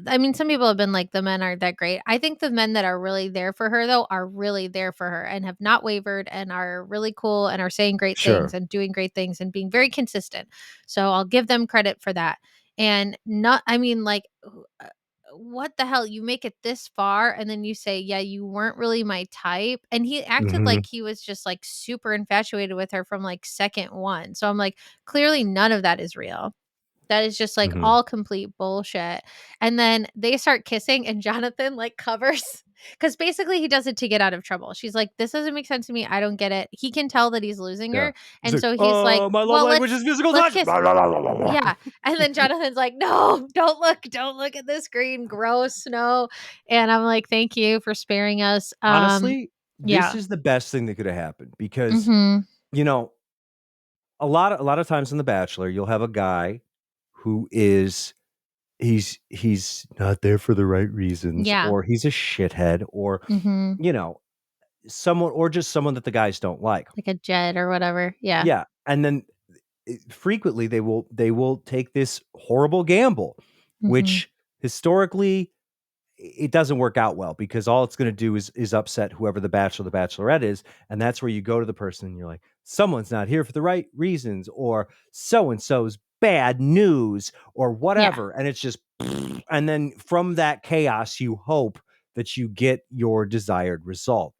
I mean, some people have been like, the men aren't that great. I think the men that are really there for her, though, are really there for her and have not wavered and are really cool and are saying great things Sure. and doing great things and being very consistent. So I'll give them credit for that. And not, I mean, like, what the hell? You make it this far and then you say, yeah, you weren't really my type. And he acted like Mhm. he was just like super infatuated with her from like second one. So I'm like, clearly none of that is real. That is just, like, Mhm. all complete bullshit, and then they start kissing and Jonathan, like, covers because basically he does it to get out of trouble. She's like, "This doesn't make sense to me, I don't get it." He can tell that he's losing Yeah. her, He's and like, so he's like, my love "Well, language is physical let's touch." kiss." Blah, blah, blah, blah, blah, blah. Yeah, and then Jonathan's like, "No, don't look at the screen, gross, no," and I'm like, "Thank you for sparing us." Honestly, this Yeah. is the best thing that could have happened because, Mhm. you know, a lot of times in The Bachelor, you'll have a guy who is he's not there for the right reasons, Yeah. or he's a shithead, or Mhm. you know, someone or just someone that the guys don't like. Like a Jed or whatever. Yeah. Yeah, and then frequently they will take this horrible gamble, Mhm. which historically it doesn't work out well because all it's going to do is upset whoever the bachelor, the bachelorette is, and that's where you go to the person and you're like, someone's not here for the right reasons, or so and so's bad news, or Yeah. whatever, and it's just, and then from that chaos, you hope that you get your desired result.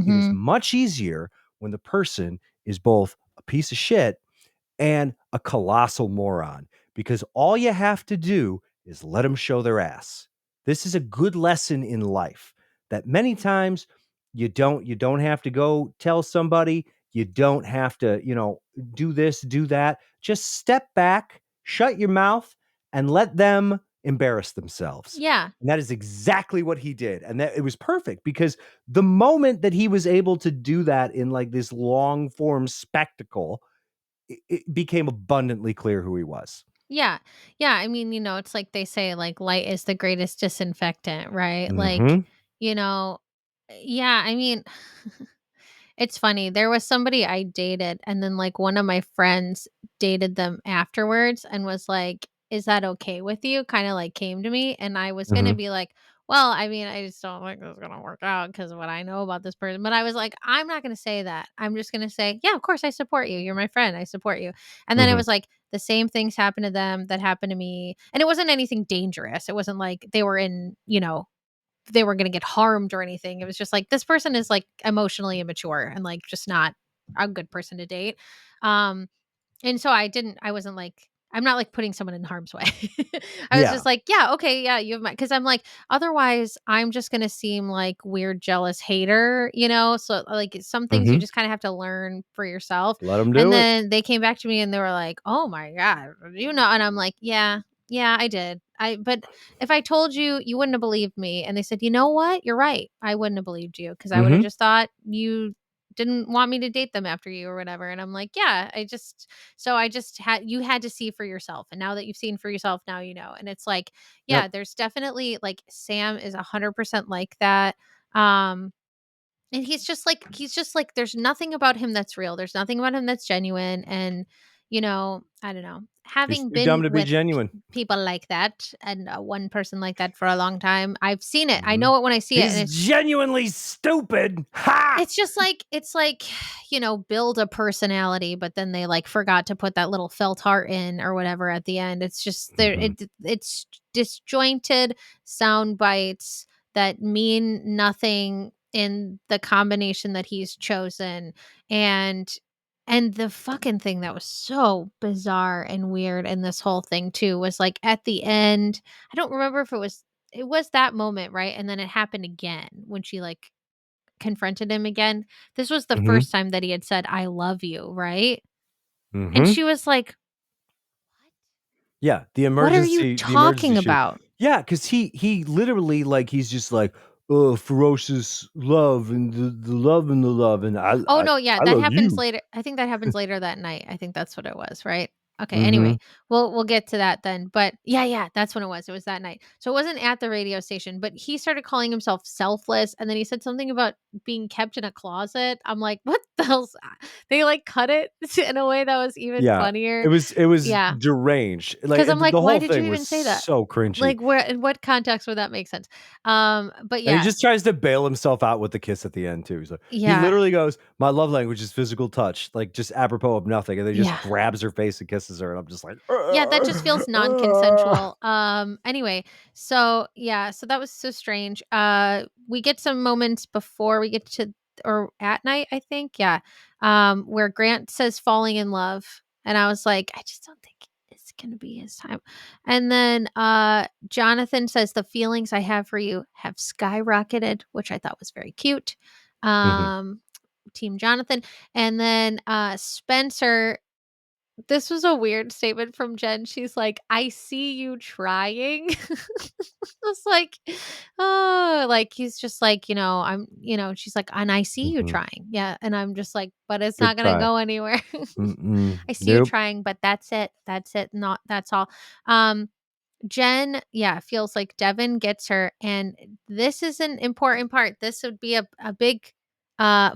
It is Mhm. much easier when the person is both a piece of shit and a colossal moron because all you have to do is let them show their ass. This is a good lesson in life that many times you don't have to go tell somebody, you don't have to, do this, do that. Just step back, shut your mouth and let them embarrass themselves. Yeah. And that is exactly what he did. And that it was perfect because the moment that he was able to do that in like this long form spectacle, it became abundantly clear who he was. Yeah. Yeah, I mean, it's like they say, like, light is the greatest disinfectant, right? Like, Mhm, you know yeah, I mean, it's funny, there was somebody I dated, and then, like, one of my friends dated them afterwards and was like, "Is that okay with you?" Kinda, like, came to me, and I was gonna mhm, be like, "Well, I mean, I just don't think this is gonna work out because of what I know about this person," but I was like, "I'm not gonna say that. I'm just gonna say, 'Yeah, of course, I support you. You're my friend. I support you.'" And then it mhm. was like, the same things happened to them that happened to me, and it wasn't anything dangerous. It wasn't like they were they were gonna get harmed or anything. It was just like, this person is, like, emotionally immature and, like, just not a good person to date. Um, and so I wasn't like I'm not, like, putting someone in harm's way. I was Yeah. just like, "Yeah, okay, yeah, you have my," 'cause I'm like, otherwise, I'm just gonna seem like weird, jealous hater, you know? So, like, some things you Mhm. just kinda have to learn for yourself. Let him And do it. then they came back to me and they were like, "Oh my god, you know," and I'm like, "Yeah, yeah, I did. But if I told you, you wouldn't have believed me." And they said, "You know what? You're right. I wouldn't have believed you because I would have Mhm. just thought you didn't want me to date them after you or whatever." And I'm like, "Yeah, I just had to see for yourself. And now that you've seen for yourself, now you know." And it's like, yeah, Yep. there's definitely like Sam is 100% like that. Um and he's just like there's nothing about him that's real. There's nothing about him that's genuine. And I don't know. He's Having too dumb been to be with genuine. people like that and one person like that for a long time, I've seen it. I Mhm. know it when I see it, and He's genuinely stupid. Ha! it's like, build a personality, but then they, like, forgot to put that little felt heart in or whatever at the end. It's just Mhm. it's disjointed sound bites that mean nothing in the combination that he's chosen. And the fucking thing that was so bizarre and weird in this whole thing too was, like, at the end, I don't remember if it was that moment, right? And then it happened again when she, like, confronted him again. This was the Mhm. first time that he had said, "I love you," right? And Mhm. she was like, Yeah, "What are you the emergency talking shoot. about?" Yeah, because he literally, like, he's just like, "Oh, ferocious love and the love and the love, and Oh, I no, yeah, I that love happens you." later. I think that happens later that night. I think that's what it was, right? Okay, anyway, Mhm. we'll get to that then. But yeah, yeah, that's when it was. It was that night. So it wasn't at the radio station, but he started calling himself selfless, and then he said something about being kept in a closet. I'm like, "What the hell's" they, like, cut it in a way that was even Yeah, funnier. it was Yeah. deranged, like, 'Cause I'm the like, "Why whole did you thing even was say that?" so cringy, Like, where in what context would that make sense? But and he yeah. just tries to bail himself out with the kiss at the end too. He's like he Yeah. literally goes, "My love language is physical touch," like, just apropos of nothing, and then he just Yeah. grabs her face and kisses her, and I'm just like, Yeah, that just feels non-consensual. Anyway, so yeah, so that was so strange. We get some moments before we get to or at night, I think. Yeah. Where Grant says falling in love, and I was like, I just don't think it's gonna be his time. And then Jonathan says the feelings I have for you have skyrocketed, which I thought was very cute. Mhm, Um Team Jonathan. And then Spencer, this was a weird statement from Jen. She's like, "I see you trying." It's like, oh, like he's just like, she's like, "And I see you mhm. trying." Yeah. And I'm just like, "But it's Good not gonna try. go anywhere." Mm-mm. I see you Nope. trying, but that's it. That's it. Not that's all. Um, Jen, yeah, feels like Devin gets her. And this is an important part. This would be a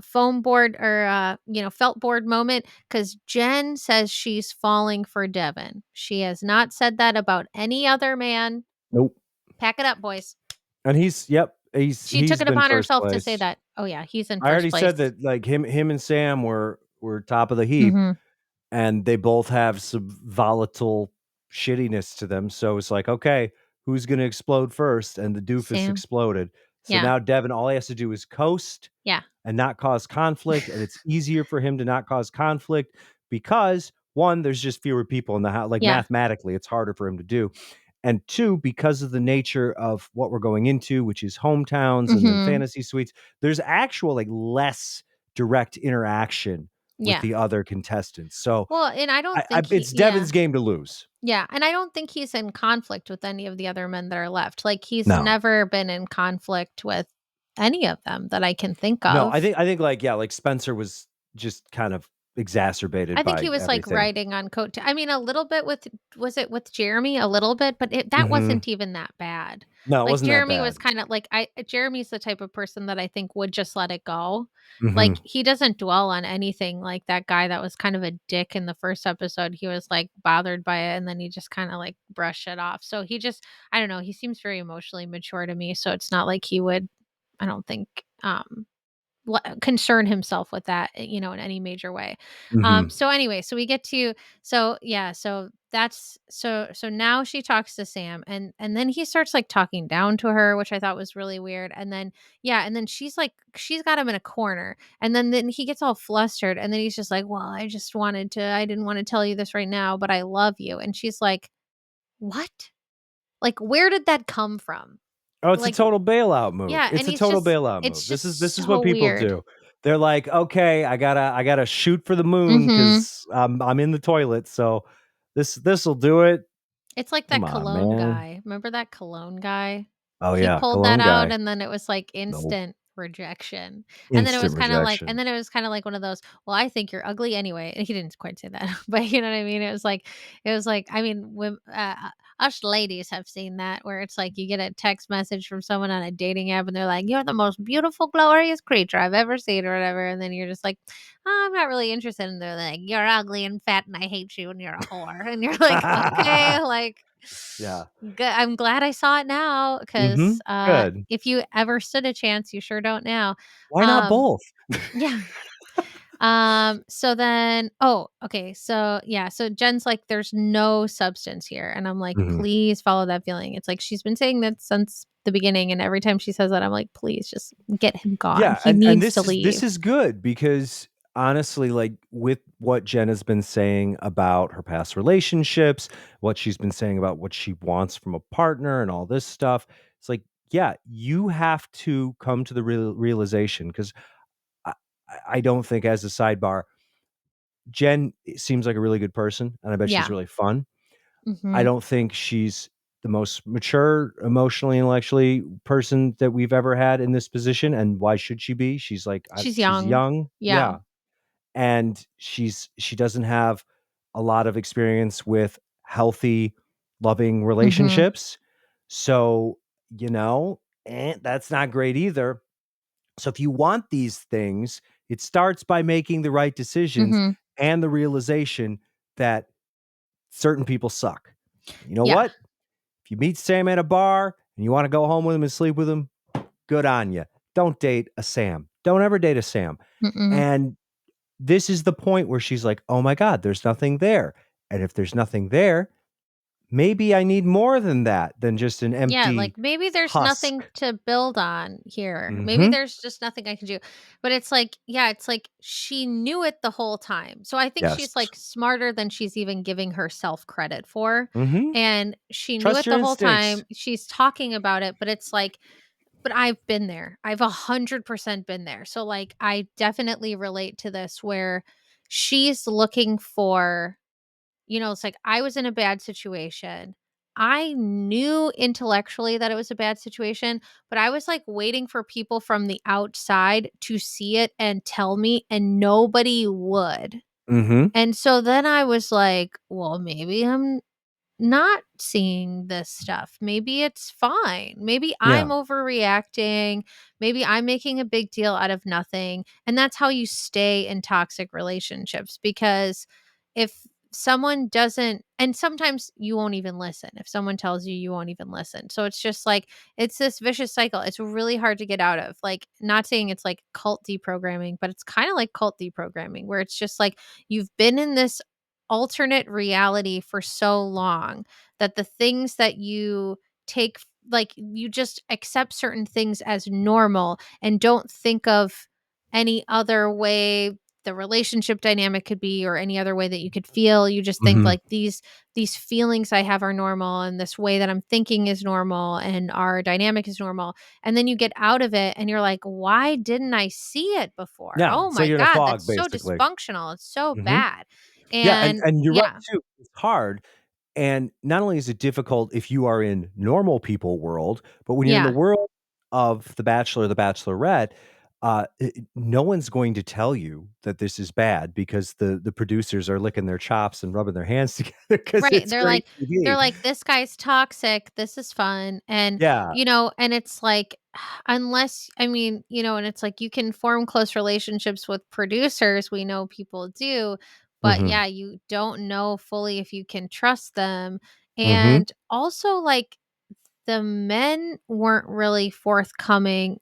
foam board or felt board moment because Jen says she's falling for Devin. She has not said that about any other man. Nope. Pack it up, boys. And She took he's it been upon first herself to say place. that. Oh yeah, he's in I first already place. said that, like, him and Sam were top of the heap, Mhm. and they both have some volatile shittiness to them. So it's like, okay, who's gonna explode first? And the doofus Sam. exploded. So Yeah. now Devin, all he has to do is coast Yeah. and not cause conflict, and it's easier for him to not cause conflict because one, there's just fewer people in the house. Like Yeah. mathematically, it's harder for him to do. And two, because of the nature of what we're going into, which is hometowns and then Mhm. fantasy suites, there's actual like less direct interaction with Yeah. the other contestants. So Well, and I don't think he it's yeah. Devin's game to lose. Yeah, and I don't think he's in conflict with any of the other men that are left. Like, he's No, never been in conflict with any of them that I can think no, of. I think like, yeah, like Spencer was just kind of exacerbated I think by he was, like, everything. riding on I mean, a little bit with was it with Jeremy? A little bit, but that Hmm. wasn't even that bad. No, it Like, wasn't that Jeremy bad. was kinda like Jeremy's the type of person that I think would just let it go. Hmm. Like, he doesn't dwell on anything like that guy that was kind of a dick in the first episode. He was, like, bothered by it, and then he just kinda, like, brushed it off. So he just I don't know, he seems very emotionally mature to me, so it's not like he would, I don't think, concern himself with that, in any major way. Hmm. So anyway, so we get to so yeah, so that's so now she talks to Sam and then he starts like talking down to her, which I thought was really weird. And then yeah, and then she's got him in a corner. And then he gets all flustered and then he's just like, "Well, I didn't want to tell you this right now, but I love you." And she's like, "What? Like where did that come from?" Oh, it's a Like total bailout move. yeah, and It's a total bailout it's move. just This is what so people weird. do. They're like, okay, I gotta shoot for the moon Mhm. because I'm in the toilet. So this'll do it. It's like Come that on, cologne man. guy. Remember that cologne guy? Oh He yeah, pulled that cologne out guy. and then it was like Nope. instant rejection. And then it Instant was kinda like rejection. one of those, "Well, I think you're ugly anyway." And he didn't quite say that, but you know what I mean? It was like, I mean, us ladies have seen that where it's like you get a text message from someone on a dating app and they're like, "You're the most beautiful, glorious creature I've ever seen," or whatever, and then you're just like, "Oh, I'm not really interested." And they're like, "You're ugly and fat and I hate you and you're a whore." And you're like, "Okay," like Yeah. good. I'm glad I saw it now because Mhm. Good. if you ever stood a chance, you sure don't now. Why not Um, both? yeah. So then okay. So yeah, so Jen's like, there's no substance here. And I'm like, Mhm. please follow that feeling. It's like she's been saying that since the beginning. And every time she says that, I'm like, please just get him gone. Yeah, He and needs to this leave. is good because honestly, like with what Jen has been saying about her past relationships, what she's been saying about what she wants from a partner and all this stuff, it's like, yeah, you have to come to the realization because I, I don't think, as a sidebar, Jen seems like a really good person, and I bet she's Yeah. really fun. I Hmm. don't think she's the most mature, emotionally, intellectually person that we've ever had in this position. And why should she be? She's like, She's she's young. young. Yeah. Yeah. And she doesn't have a lot of experience with healthy, loving Hmm. relationships. So, that's not great either. So if you want these things, it starts by making the right decisions Hmm. and the realization that certain people suck. You know Yeah. what? If you meet Sam at a bar and you want to go home with him and sleep with him, good on you. Don't date a Sam. Don't ever date a Sam. Mm-mm. And this is the point where she's like, oh my God, there's nothing there. And if there's nothing there, maybe I need more than that, than just an Yeah, empty like maybe there's nothing husk. to build on here. Maybe Hmm. there's just nothing I can do. But it's like, yeah, it's like she knew it the whole time. So I think Yes. she's like smarter than she's even giving herself credit for. Hmm. And she knew Trust it your the whole instincts. time. She's talking about it, but it's like, but I've been there. I've 100% been there. So like I definitely relate to this where she's looking for, it's like I was in a bad situation. I knew intellectually that it was a bad situation, but I was like waiting for people from the outside to see it and tell me, and nobody would. Hmm. And so then I was like, well, maybe I'm not seeing this stuff. Maybe it's fine. Maybe I'm Yeah. overreacting. Maybe I'm making a big deal out of nothing. And that's how you stay in toxic relationships because if someone doesn't, and sometimes you won't even listen. If someone tells you, you won't even listen. So it's just like, it's this vicious cycle. It's really hard to get out of. Like, not saying it's like cult deprogramming, but it's kind of like cult deprogramming where it's just like you've been in this alternate reality for so long that the things that you take like you just accept certain things as normal and don't think of any other way the relationship dynamic could be or any other way that you could feel. You just think Mhm. like these feelings I have are normal and this way that I'm thinking is normal and our dynamic is normal. And then you get out of it and you're like, why didn't I see it before? Yeah, Oh so my you're in a God, fog, that's so basically. dysfunctional. It's so Mhm. bad. Yeah, And and you're right yeah, too, it's hard, and not only is it difficult if you are in normal people world, but when you're in the yeah. world of The Bachelor, The Bachelorette, no one's going to tell you that this is bad because the producers are licking their chops and rubbing their hands together because Right, it's great they're TV. like, "This guy's toxic, this is fun," and, Yeah, and it's like, unless I mean, and it's like you can form close relationships with producers, we know people do, but mhm, yeah, you don't know fully if you can trust them, mhm, and also, like, the men weren't really forthcoming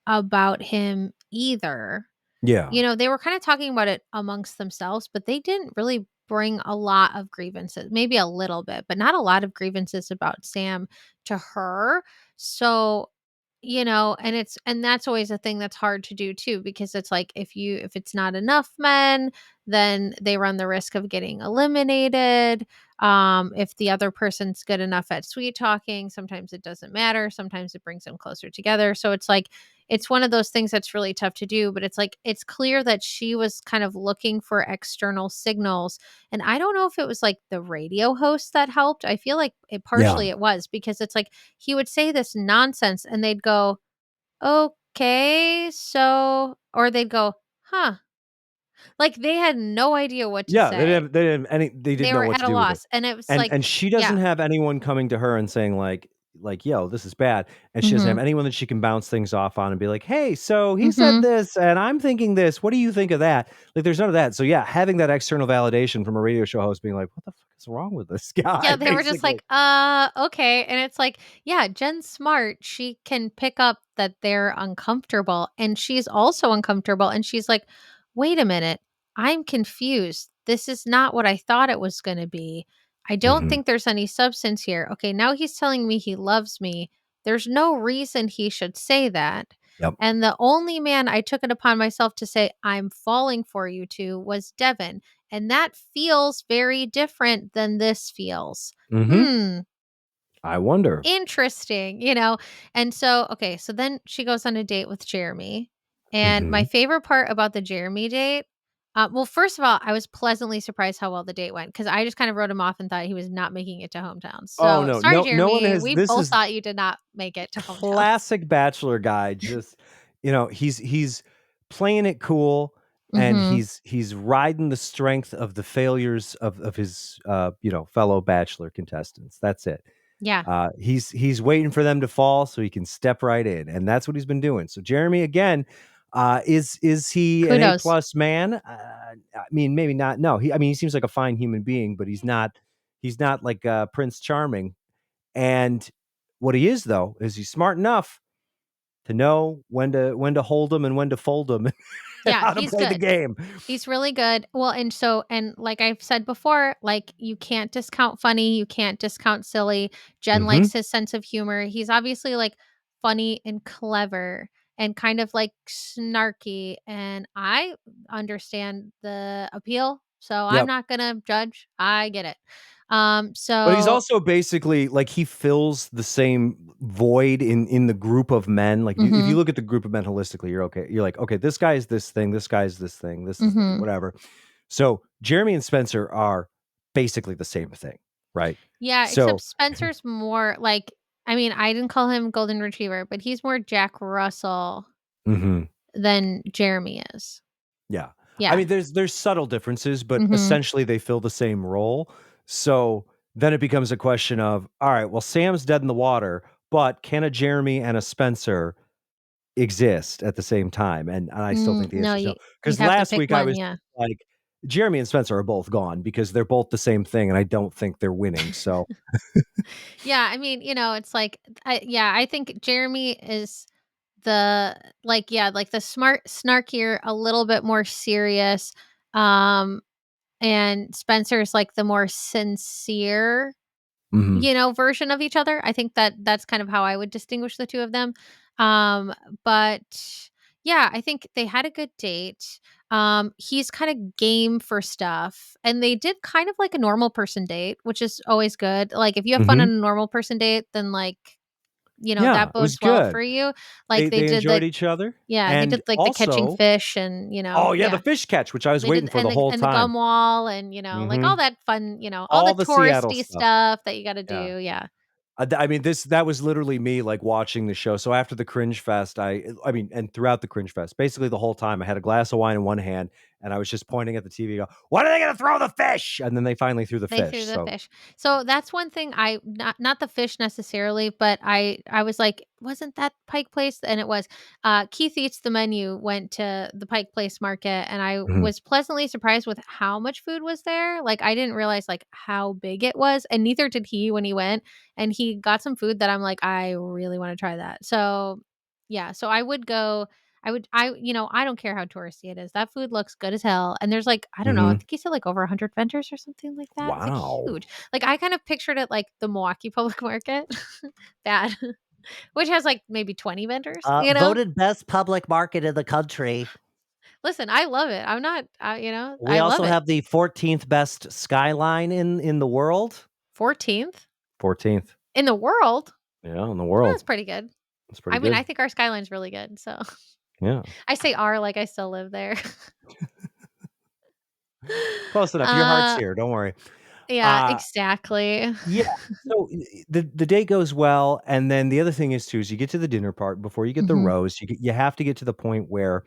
about him either. yeah, They were kinda talking about it amongst themselves, but they didn't really bring a lot of grievances, maybe a little bit, but not a lot of grievances about Sam to her. So, and that's always a thing that's hard to do too, because it's like if it's not enough men, then they run the risk of getting eliminated. If the other person's good enough at sweet talking, sometimes it doesn't matter. Sometimes it brings them closer together. So it's like it's one of those things that's really tough to do, but it's like it's clear that she was kind of looking for external signals. And I don't know if it was like the radio host that helped. I feel like it yeah, partially it was because it's like he would say this nonsense and they'd go, "Okay, so," or they'd go, "Huh." Like they had no idea what to yeah, say. they didn't They know were what at to a do with it. loss. And it was like, And she doesn't yeah. have anyone coming to her and saying like, "Yo, this is bad," and she doesn't have Mhm. anyone that she can bounce things off on and be like, "Hey, so he said Mhm. this, and I'm thinking this. What do you think of that?" Like, there's none of that. So, yeah, having that external validation from a radio show host being like, "What the fuck is wrong with this guy?" Yeah, they were just Basically. like, okay." And it's like, yeah, Jen's smart. She can pick up that they're uncomfortable and she's also uncomfortable. And she's like, wait a minute. I'm confused. This is not what I thought it was going to be. I don't Mhm. think there's any substance here. Okay, now he's telling me he loves me. There's no reason he should say that. Yep. And the only man I took it upon myself to say, I'm falling for you to was Devin. And that feels very different than this feels. Mhm. Hmm, I wonder. interesting. And so, okay, so then she goes on a date with Jeremy. And my Mhm. favorite part about the Jeremy date, well, first of all, I was pleasantly surprised how well the date went because I just kind of wrote him off and thought he was not making it to hometown. Oh, So no. sorry, No one Jeremy. has We this both is thought you did not make it to hometown. classic bachelor guy, just he's playing it cool, and Mm-hmm. he's riding the strength of the failures of his, fellow bachelor contestants. That's it. Yeah. He's waiting for them to fall so he can step right in, and that's what he's been doing. So Jeremy, again, is he an A Kudos. plus man? I mean, maybe not. No, he seems like a fine human being, but he's not like Prince Charming. And what he is, though, is he's smart enough to know when to hold them and when to fold them, and Yeah, how to he's play the good. game. He's really good. Well, and like I've said before, like you can't discount funny, you can't discount silly. Jen Mhm. likes his sense of humor. He's obviously like funny and clever and kind of like snarky. And I understand the appeal. So I'm Yep. not gonna judge. I get it. But he's So also basically like he fills the same void in the group of men. Like if you mhm, look at the group of men holistically, you're okay. You're like, okay, this guy is this thing, this guy is this thing, this is mhm. whatever. So Jeremy and Spencer are basically the same thing, right? Yeah, except So Spencer's more like I mean, I didn't call him golden retriever, but he's more Jack Russell mhm. than Jeremy is. Yeah. I Yeah. mean, there's subtle differences, but Mhm. essentially they fill the same role. So then it becomes a question of, all right, well, Sam's dead in the water, but can a Jeremy and a Spencer exist at the same time? And I still think the No, answer is no. you'd Because have to last pick week I one, was yeah. like, Jeremy and Spencer are both gone because they're both the same thing, and I don't think they're winning. So, Yeah, I mean, it's like I think Jeremy is the like the smart, snarkier, a little bit more serious, um, and Spencer's like the more sincere, mhm, version of each other. I think that that's kind of how I would distinguish the 2 of them. But yeah, I think they had a good date. He's kind of game for stuff, and they did kind of like a normal person date, which is always good. Like if you have fun on mhm. a normal person date, then Yeah, that it was bodes well good. for you. Like They they they did enjoyed each other, they and did like the catching also fish and, oh, yeah, the yeah. fish catch, which I was They waiting did for the whole and the time. gum wall and, like all Mhm. that fun, all the All the Seattle touristy stuff. stuff that you gotta Yeah. do, yeah. I mean, that was literally me, like, watching the show. So after the cringe fest, I mean, and throughout the cringe fest, basically the whole time, I had a glass of wine in one hand, and I was just pointing at the TV, go, "When are they gonna throw the fish?" And then they finally threw the They threw fish, the so fish. So that's one thing I not the fish necessarily, but I was like, "Wasn't that Pike Place?" And it was. Keith Eats the Menu went to the Pike Place market, and I mhm, was pleasantly surprised with how much food was there. Like, I didn't realize, like, how big it was, and neither did he when he went, and he got some food that I'm like, "I really wanna try that." So, yeah, so I would go I don't care how touristy it is. That food looks good as hell, and there's, like, I don't know, I mhm. think he said, like, over 100 vendors or something like that. It's, like, Wow. huge. Like, I kind of pictured it like the Milwaukee Public Market. Bad. Which has, like, maybe 20 vendors, you know? Voted best public market in the country. Listen, I love it. I'm not, We I love also it. have the 14th best skyline in the world. 14th? 14th. In the world? Yeah, in the Oh, world. that's pretty good. That's pretty I mean, good. I think our skyline's really good, so Yeah. I say "our" like I still live there. Close enough. Your heart's Uh, here, don't worry. yeah, Uh, exactly. yeah, so, the day goes well, and then the other thing is too, is you get to the dinner part, before you get the Mhm. roast, you have to get to the point where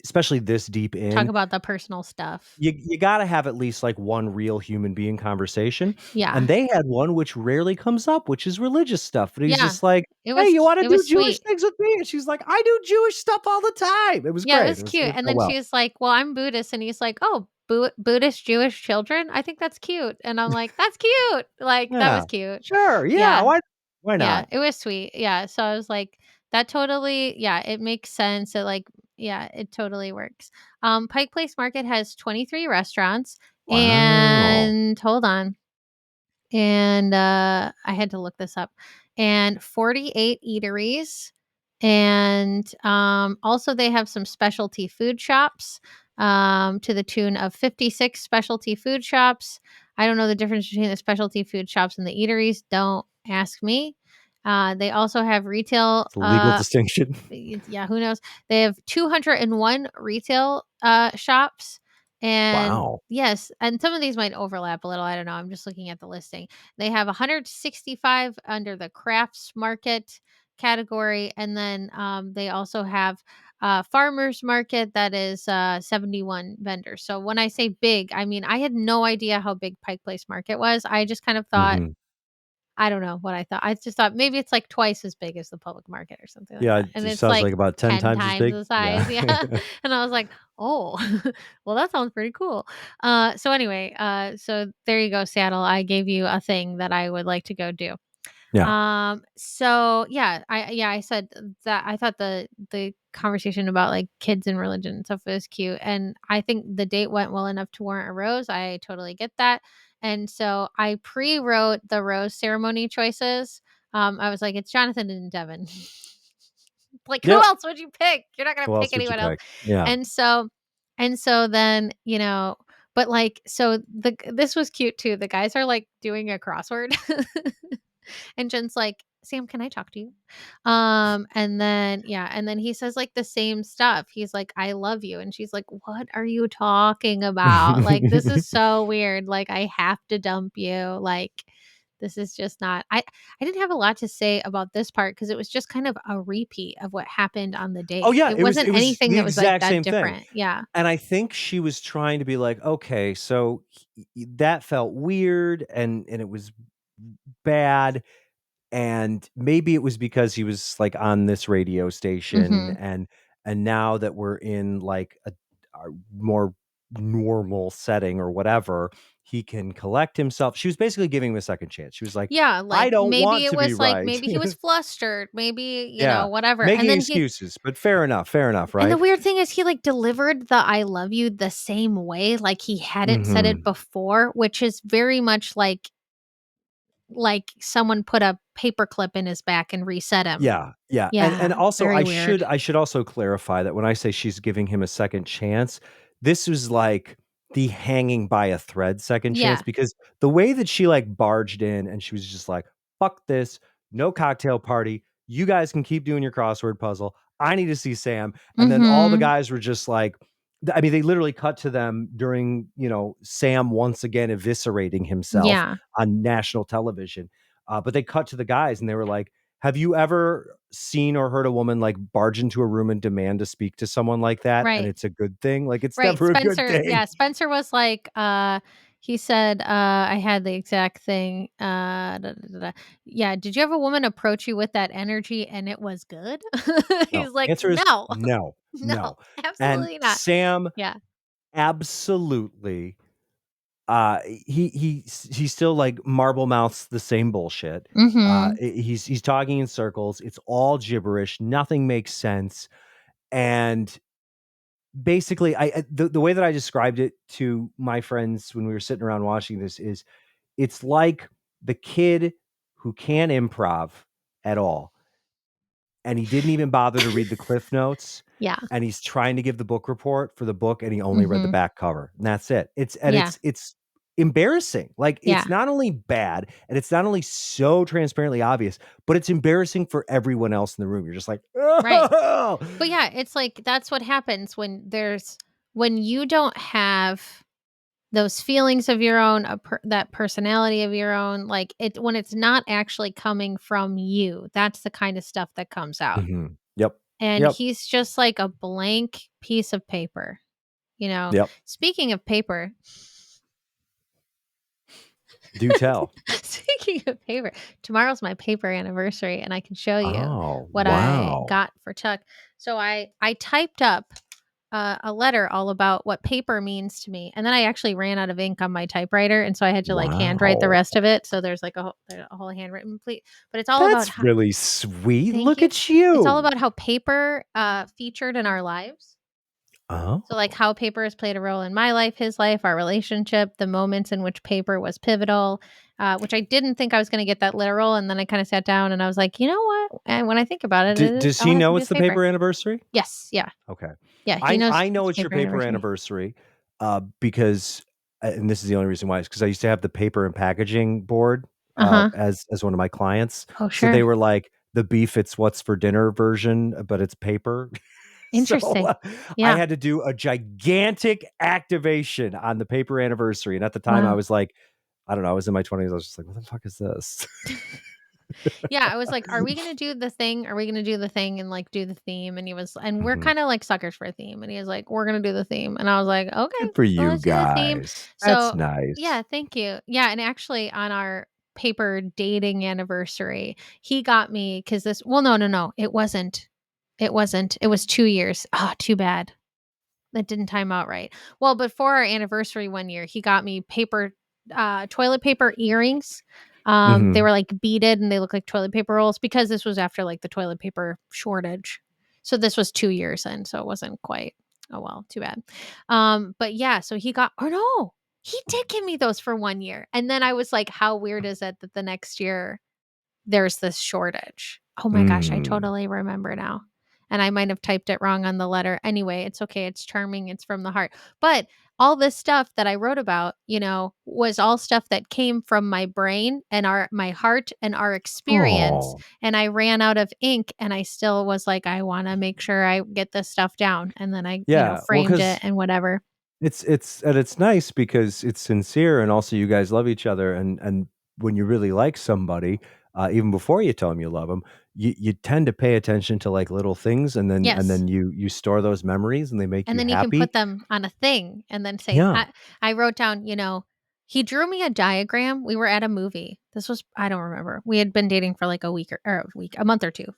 especially this deep Talk in, about the personal stuff. you gotta have at least, like, one real human being conversation, and Yeah. they had one which rarely comes up, which is religious stuff, and he's Yeah. just like, "Hey, you wanna It do was Jewish sweet. things with me?" And she's like, "I do Jewish stuff all the time." It was Yeah, it great, was it cute, worked and out then well. she's like, "Well, I'm Buddhist," and he's like, "Oh, Buddhist Jewish children? I think that's cute." And I'm like, "That's cute." Like, that Yeah. was cute. Sure, yeah, Yeah. why Yeah, not? it was sweet. Yeah, so I was like, that totally yeah, it makes sense. It like yeah, it totally works. Pike Place Market has 23 restaurants Wow. and hold on. And, I had to look this up, and 48 eateries, and, also they have some specialty food shops, to the tune of 56 specialty food shops. I don't know the difference between the specialty food shops and the eateries, don't ask me. They also have retail, It's a legal distinction. yeah, who knows? They have 201 retail, shops, and Wow. yes, and some of these might overlap a little, I don't know, I'm just looking at the listing. They have 165 under the crafts market category, and then, they also have, farmers market that is, 71 vendors. So when I say big, I mean, I had no idea how big Pike Place Market was. I just kind of thought Mhm. I don't know what I thought. I just thought maybe it's, like, twice as big as the public market or something like Yeah, that, it and just it's, sounds like, like about 10 10 times as times big. the Yeah. size, yeah, and I was like, "Oh, well, that sounds pretty cool." So anyway, so there you go, Seattle. I gave you a thing that I would like to go do. Yeah. So yeah, I said that I thought the conversation about like kids and religion and stuff was cute. And I think the date went well enough to warrant a rose. I totally get that. And so I pre-wrote the rose ceremony choices. I was like, it's Jonathan and Devin. Like, who Yep. else would you pick? You're not gonna Who pick else would you anyone else. pick? Yeah. And so then, but like so this was cute too. The guys are like doing a crossword. And Jen's like, "Sam, can I talk to you?" And then yeah, and then he says like the same stuff. He's like, "I love you." And she's like, "What are you talking about? Like this is so weird. Like I have to dump you." Like this is just not I didn't have a lot to say about this part because it was just kind of a repeat of what happened on the Oh, date. yeah, It it wasn't was anything the that was, like, exact that same thing, different. Yeah. and I think she was trying to be like, "Okay, so that felt weird and it was bad, and maybe it was because he was, like, on this radio station, Mhm. and now that we're in, like, a more normal setting or whatever, he can collect himself." She was basically giving him a second chance. She was like, Yeah, "I like, don't maybe want it to be was, like, right." maybe he was flustered, maybe, Yeah, whatever, and making then he excuses, but fair enough, and the right? weird thing is he, like, delivered the "I love you" the same way, like he hadn't said it Mhm. before, which is very much like someone put a paperclip in his back and reset him. Yeah, yeah, and Yeah, also very weird. I should also clarify that when I say she's giving him a second chance, this was like the hanging by a thread second chance Yeah. because the way that she, like, barged in and she was just like, "Fuck this, no cocktail party, you guys can keep doing your crossword puzzle, I need to see Sam," and then all the Mhm. guys were just like I mean, they literally cut to them during, Sam once again eviscerating himself Yeah. on national television, but they cut to the guys and they were like, have you ever seen or heard a woman, like, barge into a room and demand to speak to someone like that, and Right. it's a good thing? Like, it's Right, never a good Spencer thing. yeah, Spencer was like, he said, I had the exact thing, da, da, da, da. Yeah, "Did you have a woman approach you with that energy and it was good?" No, He's like, answer is "No. no, No, no, and absolutely not." Sam Yeah. absolutely, he still, like, marble mouths the same bullshit. Mhm. He's talking in circles, it's all gibberish, nothing makes sense, and basically, the way that I described it to my friends when we were sitting around watching this is it's like the kid who can't improv at all, and he didn't even bother to read the cliff notes, Yeah. and he's trying to give the book report for the book, and he only read the Mhm. back cover, and that's it. Yeah. It's embarrassing. Like, it's Yeah. not only bad, and it's not only so transparently obvious, but it's embarrassing for everyone else in the room. You're just like, Right. "Oh!" But yeah, it's like that's what happens when you don't have those feelings of your own, that personality of your own, like it when it's not actually coming from you, that's the kind of stuff that comes out. Mhm. Yep. And Yep. he's just like a blank piece of paper, you know. Yep. Speaking of paper, Do tell. speaking of paper, tomorrow's my paper anniversary, and I can show you Oh, what I wow. got for Chuck. So I typed up a letter all about what paper means to me, and then I actually ran out of ink on my typewriter, and so I had to like handwrite the Wow. rest of it. So there's a whole handwritten plate, but it's all about That's how. really sweet. Thank Look you. at It's all you. about how paper featured in our lives. Oh. So, like, how paper has played a role in my life, his life, our relationship, the moments in which paper was pivotal, which I didn't think I was going to get that literal. And then I kind of sat down and I was like, you know what? And when I think about it, it Does all he has to know do it's with the paper. paper anniversary? Yes. Yeah. Okay. Yeah. He knows I know it's it's your paper paper anniversary. anniversary, because and this is the only reason why is because I used to have the paper and packaging board, Uh huh. as one of my clients. Oh, So they sure. were like, the beef, it's what's for dinner version, but it's paper. So, Interesting. I Yeah. had to do a gigantic activation on the paper anniversary, and at the time, I Wow. was like, I don't know, I was in my 20s, I was just like, "What the fuck is this?" Yeah, I was like, "Are we gonna do the thing? Are we gonna do the thing and like do the theme?" And we're Mhm. kind of like suckers for a theme. And he was like, "We're gonna do the theme," and I was like, "Okay, Good for well, you let's do the theme." guys. That's So nice. yeah, thank you. Yeah, and actually on our paper dating anniversary, he got me because this. Well, no, no, no, it wasn't. It wasn't. It was 2 years. Ah, too bad. That didn't time out right. Well, but for our anniversary one year, he got me toilet paper earrings. They Mhm. were like beaded and they look like toilet paper rolls because this was after like the toilet paper shortage. So this was 2 years in, so it wasn't quite. Oh well, too bad. But yeah, so he got. Oh no, he did give me those for 1 year, and then I was like, how weird is it that the next year there's this shortage. Oh my gosh, I Mm. totally remember now. And I might have typed it wrong on the letter. Anyway, it's okay. It's charming. It's from the heart. But all this stuff that I wrote about, was all stuff that came from my brain and my heart and our experience. Oh. And I ran out of ink and I still was like, I want to make sure I get this stuff down. And then I, Yeah, well, framed it because and whatever. it's nice because it's sincere and also you guys love each other and when you really like somebody, even before you tell them you love them, you tend to pay attention to like little things, and Yes. then you store those memories, and they make And you then you can happy. put them on a thing and then say, Yeah. I wrote down, he drew me a diagram. We were at a movie. This was, I don't remember. We had been dating for like a month or two.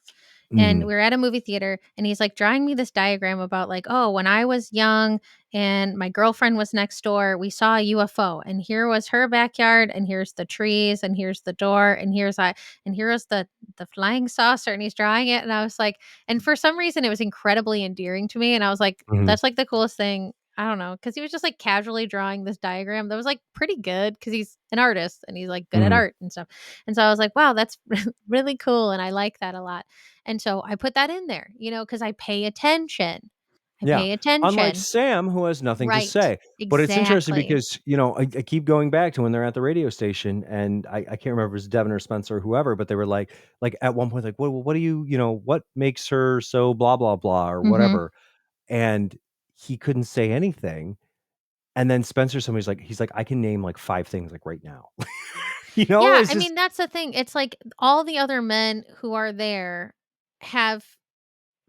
And Hmm. we were at a movie theater and he's like drawing me this diagram about like, oh, when I was young and my girlfriend was next door, we saw a UFO and here was her backyard and here's the trees and here's the door and here's the flying saucer, and he's drawing it, and I was like, and for some reason it was incredibly endearing to me, and I was like, Hmm. that's like the coolest thing. I don't know, because he was just like casually drawing this diagram that was like pretty good because he's an artist and he's like good at Hmm. art and stuff. And so I was like, wow, that's really cool. And I like that a lot. And so I put that in there, because I pay attention. I Yeah. pay Unlike attention. Sam, who has nothing to Right. say. But it's interesting Exactly. because, I keep going back to when they're at the radio station, and I can't remember if it was Devin or Spencer or whoever, but they were like at one point, like, what do what makes her so blah, blah, blah, or Hmm. whatever. And he couldn't say anything. And then Spencer, he's like, I can name like five things like right now. Yeah. It's I just, mean, that's the thing. It's like all the other men who are there have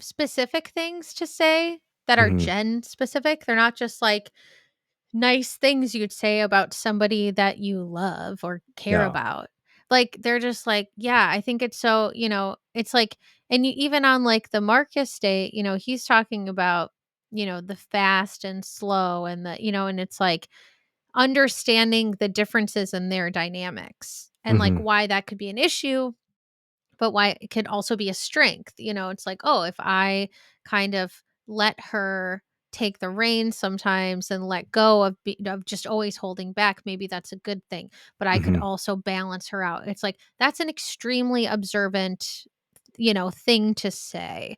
specific things to say that are mhm, Jen specific. They're not just like nice things you'd say about somebody that you love or care yeah. about. Like they're just like, yeah, I think it's so, it's like, and you, even on like the Marcus date, he's talking about, the fast and slow and and it's like understanding the differences in their dynamics and like Mhm, why that could be an issue, but why it could also be a strength. It's like, oh, if I kind of let her take the reins sometimes and let go of just always holding back, maybe that's a good thing. But I could mhm, also balance her out. It's like that's an extremely observant, thing to say.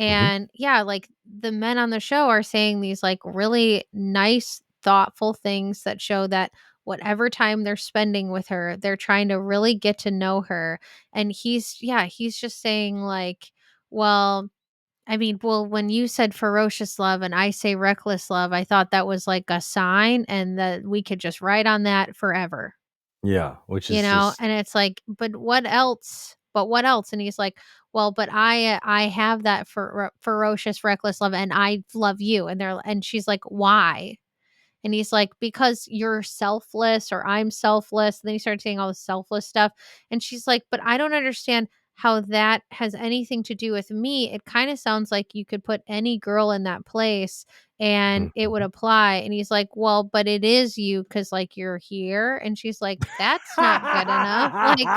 mhm, And yeah, like the men on the show are saying these like really nice, thoughtful things that show that whatever time they're spending with her, they're trying to really get to know her. And he's just saying like, well, I mean, well, when you said ferocious love and I say reckless love, I thought that was like a sign and that we could just write on that forever. yeah, which is just, And it's like, but what else? But what else? And he's like, well, but I have that for ferocious reckless love and I love you. And she's like, why? And he's like, because you're selfless or I'm selfless. And then he started saying all this selfless stuff. And she's like, but I don't understand how that has anything to do with me. It kind of sounds like you could put any girl in that place and it would mhm. apply. And he's like, well, but it is you because like you're here. And she's like, that's not good enough. Like,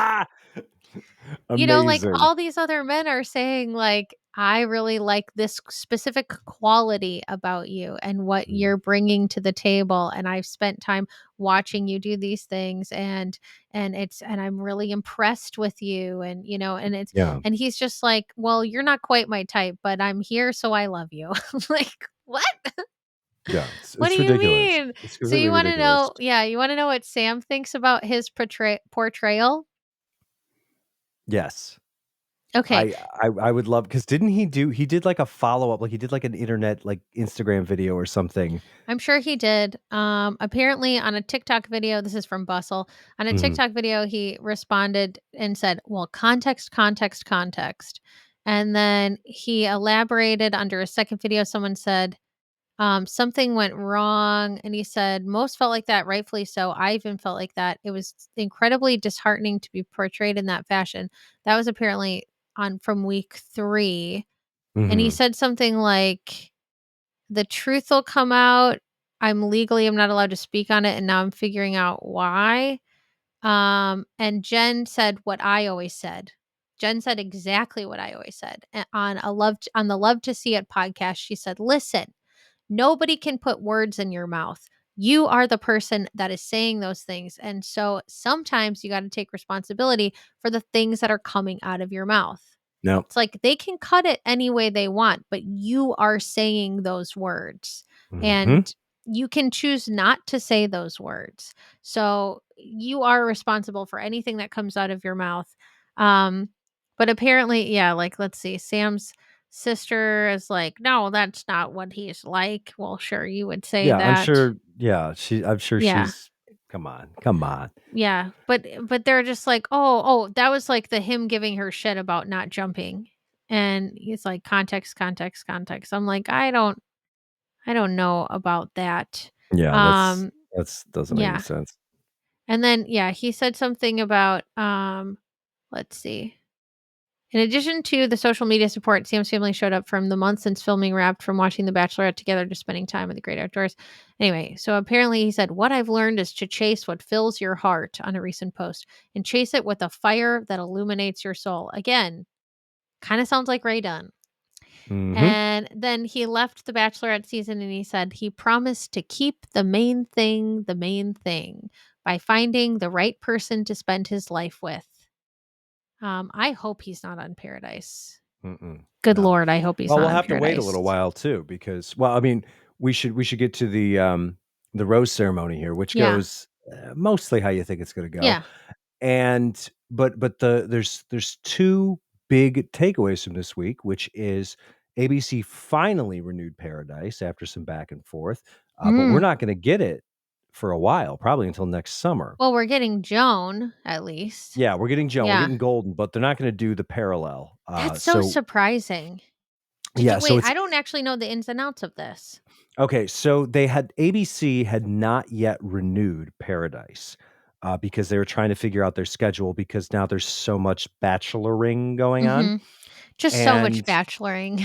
like Amazing. all these other men are saying, like, I really like this specific quality about you and what Mm, you're bringing to the table. And I've spent time watching you do these things and I'm really impressed with you. And, yeah, and he's just like, well, you're not quite my type, but I'm here. So I love you. Like, what? yeah, What do it's you ridiculous. mean? It's So completely you want to ridiculous. know? Yeah. You want to know what Sam thinks about his portrayal? Yes. Okay. I would love, because he did like a follow-up, like he did like an internet, like Instagram video or something. I'm sure he did. Apparently on a TikTok video, this is from Bustle. On a Mhm, TikTok video, he responded and said, well, context, context, context. And then he elaborated under a second video. Someone said, something went wrong. And he said, most felt like that, rightfully so. I even felt like that. It was incredibly disheartening to be portrayed in that fashion. That was apparently on from week 3. And he mhm. said something like, the truth will come out. I'm not allowed to speak on it, and now I'm figuring out why. And Jenn said what I always said. Jenn said exactly what I always said. On the Love to See It podcast. She said, "Listen, nobody can put words in your mouth. You are the person that is saying those things. And so sometimes you got to take responsibility for the things that are coming out of your mouth. No. It's like they can cut it any way they want, but you are saying those words. Mhm. And you can choose not to say those words. So you are responsible for anything that comes out of your mouth. Um, but apparently, yeah, like let's see, Sam's sister is like, no, that's not what he's like. Well, sure, you would say Yeah, that. I'm sure Yeah. she's Come on. Come on. Yeah, but they're just like, "Oh, that was like the him giving her shit about not jumping." And he's like, "Context, context, context." I'm like, I don't know about that." Yeah, Um, that's doesn't make any yeah. sense. And then yeah, he said something about let's see. In addition to the social media support, Sam's family showed up from the months since filming wrapped, from watching The Bachelorette together to spending time in the great outdoors. Anyway, so apparently he said, "What I've learned is to chase what fills your heart," on a recent post, "and chase it with a fire that illuminates your soul." Again, kind of sounds like Ray Dunn. Mhm. And then he left The Bachelorette season and he said he promised to keep the main thing by finding the right person to spend his life with. I hope he's not on Paradise. Mm-mm. Good No. Lord, I hope he's Well, not we'll on have to wait a little Paradise. while too because well, I mean, we should get to the rose ceremony here, which Yeah. goes mostly how you think it's going to go. Yeah. And but there's two big takeaways from this week, which is ABC finally renewed Paradise after some back and forth, but we're Mm. not going to get it for a while, probably until next summer. Well, we're getting Joan at least. Yeah, we're getting Joan, we're Yeah. getting Golden, but they're not going to do the parallel. That's so So surprising. Did yeah, you so wait? it's I don't actually know the ins and outs of this. okay, so they had ABC had not yet renewed Paradise, because they were trying to figure out their schedule because now there's so much bacheloring going on, Mhm. Just so much and bacheloring.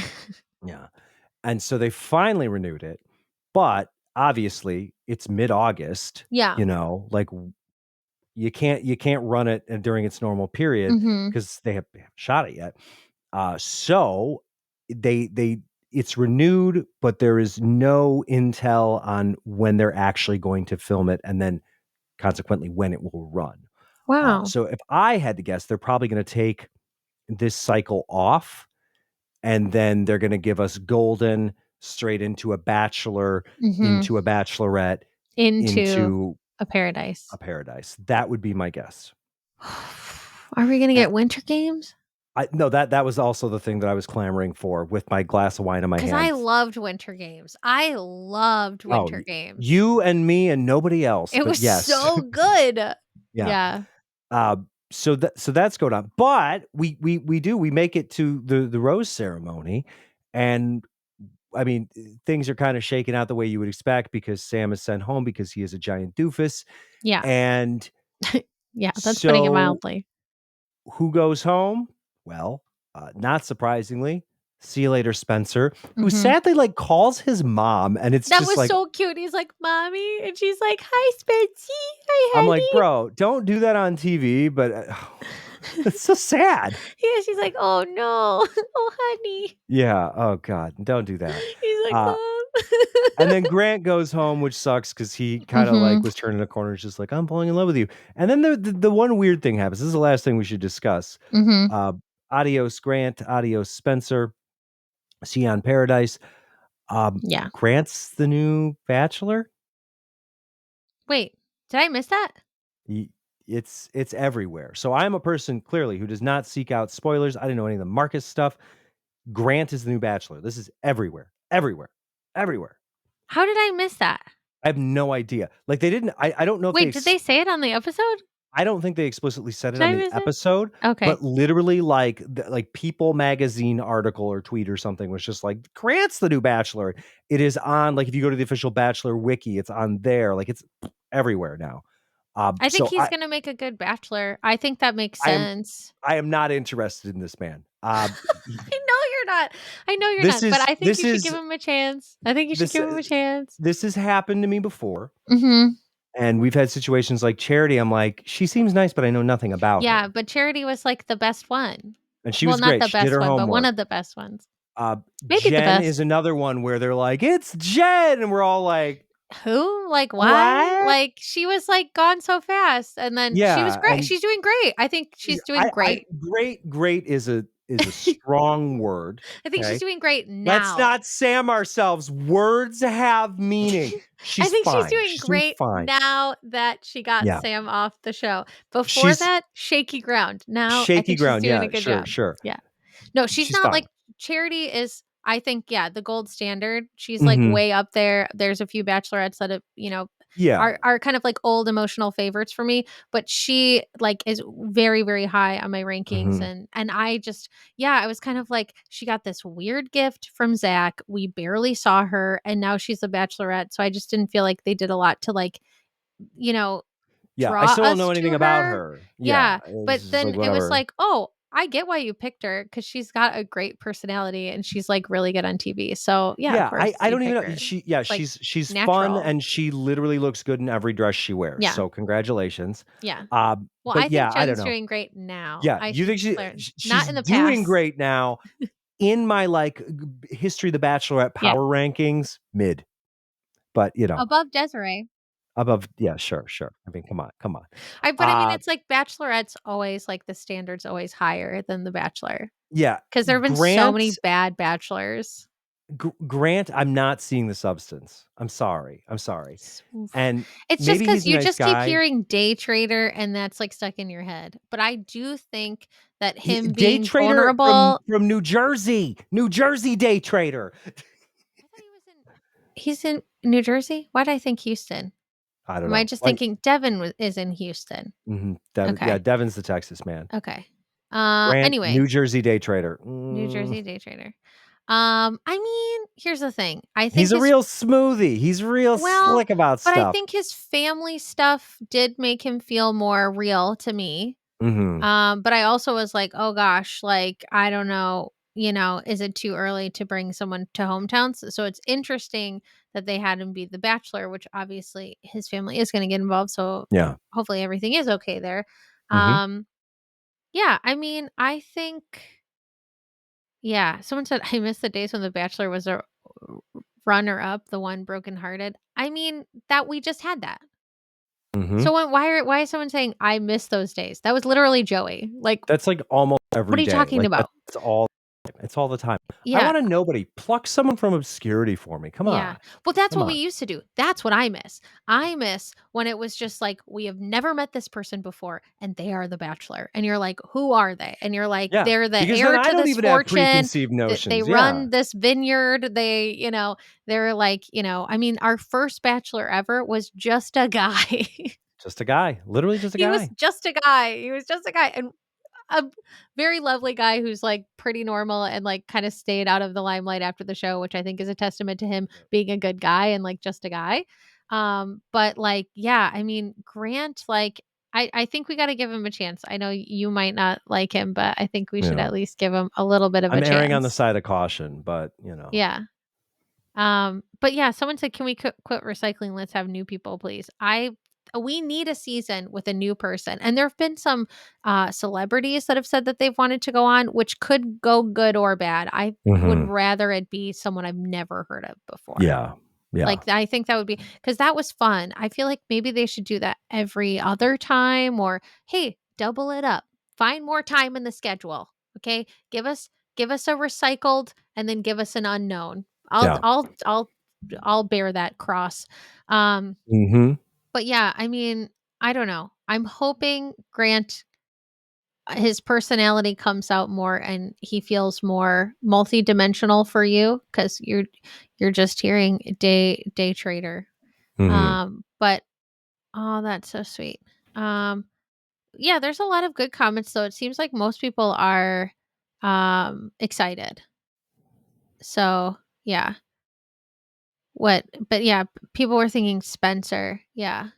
yeah, and so they finally renewed it, but obviously it's mid-August, Yeah. like you can't run it during its normal period Mhm. because they haven't shot it yet. So they it's renewed, but there is no intel on when they're actually going to film it, and then consequently when it will run. Wow. So if I had to guess, they're probably going to take this cycle off, and then they're going to give us Golden straight into a Bachelor, Mhm. into a Bachelorette, Into into a Paradise. a Paradise. That would be my guess. Are we gonna Uh, get Winter Games? I no, that was also the thing that I was clamoring for with my glass of wine in my Because I hand. loved Winter Games. I loved Oh, Winter Games. you and me and nobody else, It but was yes. so good. Yeah. Yeah. So that's going on. But we make it to the rose ceremony, and I mean, things are kind of shaken out the way you would expect because Sam is sent home because he is a giant doofus. Yeah. And Yeah, that's putting it so mildly. who goes home? Well, not surprisingly, see you later, Spencer, who Mhm. sadly like calls his mom, and it's That just was like so cute. He's like, "Mommy," and she's like, "Hi, Spency. I'm like, Hi, bro, don't do that on TV, but honey." it's so sad. Yeah, she's like, "Oh, no. Oh, honey." Yeah. Oh God, don't do that. He's like, Uh, "Mom." and then Grant goes home, which sucks because he kind of like Mhm. was turning a corner, just like I'm falling in love with you. And then the one weird thing happens. This is the last thing we should discuss. Mhm. Uh, Adios, Grant. Adios, Spencer. See you on Paradise. Yeah. Grant's the new Bachelor. Wait, did I miss that? Y- it's everywhere. So I'm a person clearly who does not seek out spoilers. I didn't know any of the Marcus stuff. Grant is the new Bachelor. This is everywhere, everywhere, everywhere. How did I miss that? I have no idea. Like they didn't. I don't know if Wait, did they say it on the episode? I don't think they explicitly said it Did on I the miss it? episode, Okay. but literally like like People magazine article or tweet or something was just like Grant's the new Bachelor. It is on like if you go to the official Bachelor wiki, it's on there. Like it's everywhere now. I think So he's gonna make a good bachelor. I think that makes I am sense. I am not interested in this man. I know you're not. I know you're This not, but is I think this you should give is him a chance. I think you should this give him a chance. this has happened to me before, Mhm. and we've had situations like Charity. I'm like, she seems nice, but I know nothing about Yeah, her, but Charity was, like, the best one. and she Well, was not great. the She did best her one, but one homework. of the best ones. Uh, Maybe the Jenn is best. another one where they're like, "It's Jenn," and we're all like, Who? Like, why? "What?" Like, she was, like, gone so fast, and then she was Yeah, great. and She's doing great. I think she's doing I great. great is a strong word. I think she's Okay, doing great let's now. not Sam ourselves. Words have meaning. I She's think she's fine. doing She's doing great fine. now that she got Yeah, Sam off the show. Before she's that, shaky ground. Now I shaky think she's ground. doing a Yeah, good sure, job. sure. Yeah. No, she's She's not fine. like Charity is, I think, yeah, the gold standard. She's like Hmm. way up there. There's a few bachelorettes that have, Yeah. are kind of like old emotional favorites for me, but she like is very, very high on my rankings. Mhm. And I just, yeah, I was kind of like, she got this weird gift from Zach. We barely saw her, and now she's a bachelorette. So I just didn't feel like they did a lot to like, you know, Yeah, I draw still don't know us anything to about her. her. Yeah, Yeah, but it's just like, then it was whatever. like, "Oh, I get why you picked her because she's got a great personality and she's, like, really good on TV." So, yeah, of Yeah, course I you don't pick even know her. It's, like, she's fun, natural. and she literally looks good in every dress she wears, Yeah, so congratulations. yeah. Well, I But think yeah, I don't Jen's know. doing great now. Yeah, I you should think declare not she's in the doing past. great now. In my, like, history of the Bachelorette Yeah. power rankings, mid, but, Above Desiree. above, yeah, sure, sure. I mean, come on, come on. But I mean, Uh, it's like Bachelorette's always, like, the standard's always higher than The Bachelor yeah, because there have been so many Grant bad bachelors. Grant, I'm not seeing the substance. I'm sorry, I'm sorry. S oof. And It's just maybe because he's a you nice just keep guy. hearing day trader, and that's, like, stuck in your head. But I do think that He him day being trader vulnerable. from New Jersey day trader. I thought he's in New Jersey? Why did I think Houston? I don't Am I know. just Like, thinking Devin is in Houston? Yeah, Okay, Devin's the Texas man. okay. Grant, Anyway, New Jersey day trader. New Jersey day trader. I mean, here's the thing. I think He's a his real smoothie. He's real well, slick about but I stuff. think his family stuff did make him feel more real to me. Mhm. But I also was like, "Oh gosh, like, I don't know, is it too early to bring someone to hometowns?" So it's interesting that they had him be the bachelor, which obviously his family is gonna get involved, so Yeah. hopefully everything is okay there. Mhm. Um, yeah, I mean, I think yeah, someone said, "I miss the days when the bachelor was a runner up, the one brokenhearted." I mean, that we just had that. Mhm. So why is someone saying, "I miss those days"? That was literally Joey. Like, That's, like, almost what every are you day. talking Like, about? that's all it's all the time. I Yeah. want a nobody. Pluck someone from obscurity for me. Come Yeah. on. Well, that's Come what we on. used to do. That's what I miss. I miss when it was just like, we have never met this person before and they are the bachelor. And you're like, who are they? And you're like, Yeah, they're the because then heir I to don't this even have fortune. preconceived That they notions. Yeah. run this vineyard. They're like, I mean, our first bachelor ever was just a guy. Just a guy. Literally just a He was guy. just a guy. He was just a guy. And a very lovely guy who's, like, pretty normal and, like, kinda stayed out of the limelight after the show, which I think is a testament to him being a good guy and, like, just a guy. But, like, yeah, I mean, Grant, like, I think we gotta give him a chance. I know you might not like him, but I think we should Yeah. at least give him a little bit of a I'm erring on the chance. side of caution, but, Yeah. But yeah, someone said, "Can we quit recycling? Let's have new people, please." We need a season with a new person, and there have been some celebrities that have said that they've wanted to go on, which could go good or bad. I would Mhm. rather it be someone I've never heard of before. Yeah. Yeah. Like, I think that would be because that was fun. I feel like maybe they should do that every other time, or hey, double it up. Find more time in the schedule. Okay, give us a recycled, and then give us an unknown. Yeah. I'll bear that cross. Um, Mhm. but yeah, I mean, I don't know. I'm hoping Grant his personality comes out more and he feels more multidimensional for you because you're just hearing day trader. Mhm. But oh, that's so sweet. Um, yeah, there's a lot of good comments though. It seems like most people are excited. So yeah. But yeah, people were thinking Spencer. Yeah.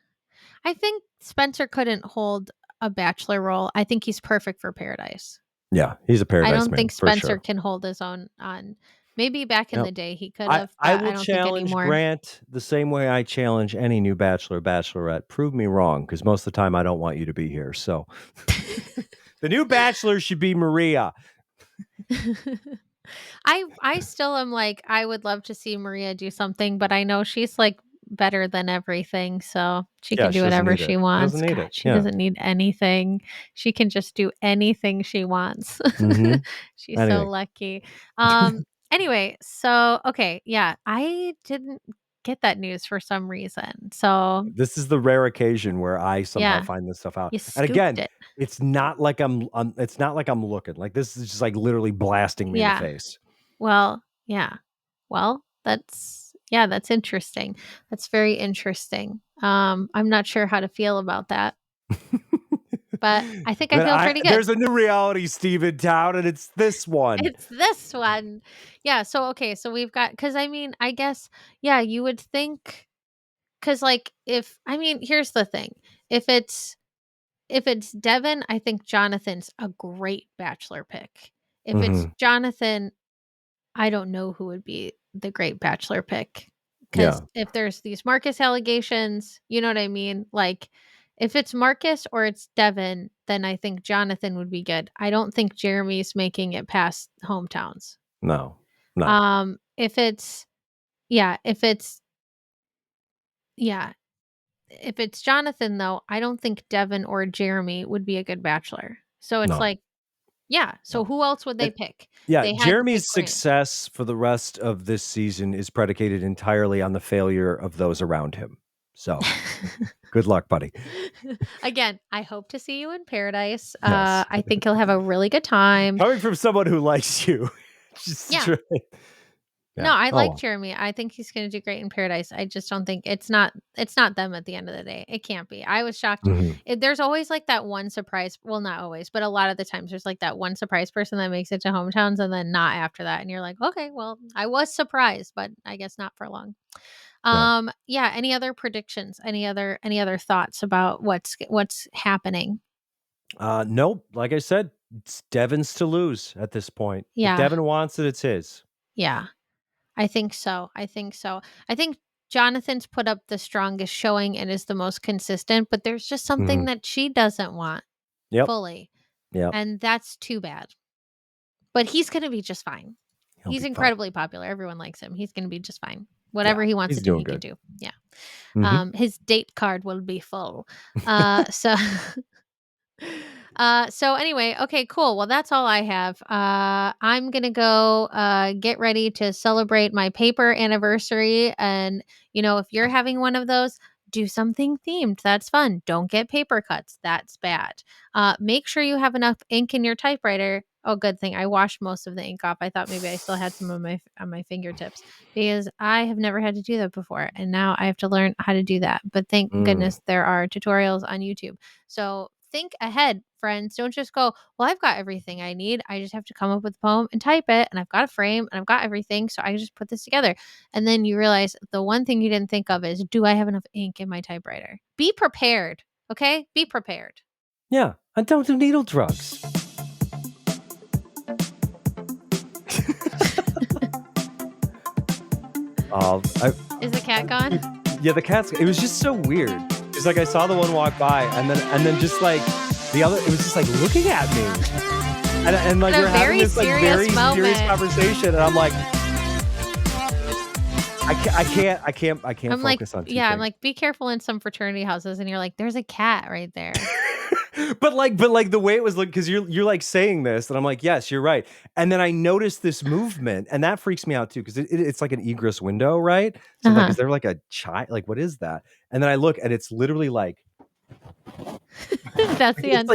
I think Spencer couldn't hold a bachelor role. I think he's perfect for Paradise. Yeah, he's a I paradise don't man think for Spencer sure. can hold his own on maybe back in Yep. the day he could I have, I but will I don't think challenge anymore. Grant the same way I challenge any new bachelor, bachelorette. Prove me wrong, because most of the time I don't want you to be here. So the new bachelor should be Maria. I still am like, I would love to see Maria do something, but I know she's like better than everything, so she Yeah, can do she doesn't whatever need it. she She doesn't wants. need God, it. she Yeah. doesn't need anything. She can just do anything she wants. Mhm. She's so Anything. lucky. Anyway, so okay, yeah, I didn't get that news for some reason. So, This is the rare occasion where I somehow yeah, find this stuff out. you And scooped again, it. it's not like I'm looking. Like, this is just, like, literally blasting me in the Yeah. face. Well, yeah. Well, that's Yeah, that's interesting. That's very interesting. I'm not sure how to feel about that, but I think I But feel pretty good. there's a new reality Steve in town, and it's this one. It's this one. Yeah, so okay, so we've got, cuz I mean, I guess yeah, you would think, cuz like if I mean, here's the thing. If it's if it's Devin, I think Jonathan's a great bachelor pick. If it's Mhm. Jonathan, I don't know who would be the great bachelor pick. Because Yeah. if there's these Marcus allegations, you know what I mean? Like, if it's Marcus or it's Devin, then I think Jonathan would be good. I don't think Jeremy's making it past hometowns. No. No. If it's yeah, if it's yeah, if it's Jonathan though, I don't think Devin or Jeremy would be a good bachelor. So it's No. like, yeah, so No. who else would they And pick? yeah, They had to pick Jeremy's Grant. success for the rest of this season is predicated entirely on the failure of those around him. So, good luck, buddy. Again, I hope to see you in paradise. Yes. I think you'll have a really good time. Coming from someone who likes you. Just Yeah. try. No, Yeah. I Oh, like well. Jeremy. I think he's gonna do great in paradise. I just don't think it's not them at the end of the day. It can't be. I was shocked. Mhm. There's always like that one surprise. Well, not always, but a lot of the times there's like that one surprise person that makes it to hometowns and then not after that. And you're like, okay, well, I was surprised, but I guess not for long. Yeah. Yeah, any other predictions? Any other thoughts about what's happening? Nope. Like I said, it's Devin's to lose at this point. If Yeah. Devin wants it, it's his. Yeah. I think so. I think so. I think Jonathan's put up the strongest showing and is the most consistent, but there's just something Mhm. that she doesn't want Yep. fully, Yep. and that's too bad. But he's gonna be just fine. He'll He's be fine. incredibly popular. Everyone likes him. He's gonna be just fine. Yeah. Whatever he wants to He's do, doing he can good. do. Yeah. Mhm. His date card will be full. So so anyway, okay, cool. Well, that's all I have. I'm gonna go get ready to celebrate my paper anniversary. And if you're having one of those, do something themed. That's fun. Don't get paper cuts. That's bad. Make sure you have enough ink in your typewriter. Oh, good thing I washed most of the ink off. I thought maybe I still had some on my fingertips because I have never had to do that before, and now I have to learn how to do that. But thank Mm. goodness there are tutorials on YouTube. So think ahead, friends. Don't just go, well, I've got everything I need. I just have to come up with a poem and type it, and I've got a frame and I've got everything. So I just put this together. And then you realize the one thing you didn't think of is, do I have enough ink in my typewriter? Be prepared. Okay? Be prepared. Yeah. And don't do needle drugs. I Is the cat gone? Yeah, the cats. It was just so weird. It's like I saw the one walk by, and then just like the other, it was just like looking at me, and like A we're having very this like serious very serious moment. conversation, and I'm like, I can't I'm like, focus on two yeah, I'm things. like, be careful in some fraternity houses. And you're like, there's a cat right there. But like the way it was, like, because you're like saying this, and I'm like, yes, you're right. And then I noticed this movement, and that freaks me out too, because it's like an egress window, right? So I'm like, Uh-huh. is there like a child? Like, what is that? And then I look, and it's literally like That's the it's end. like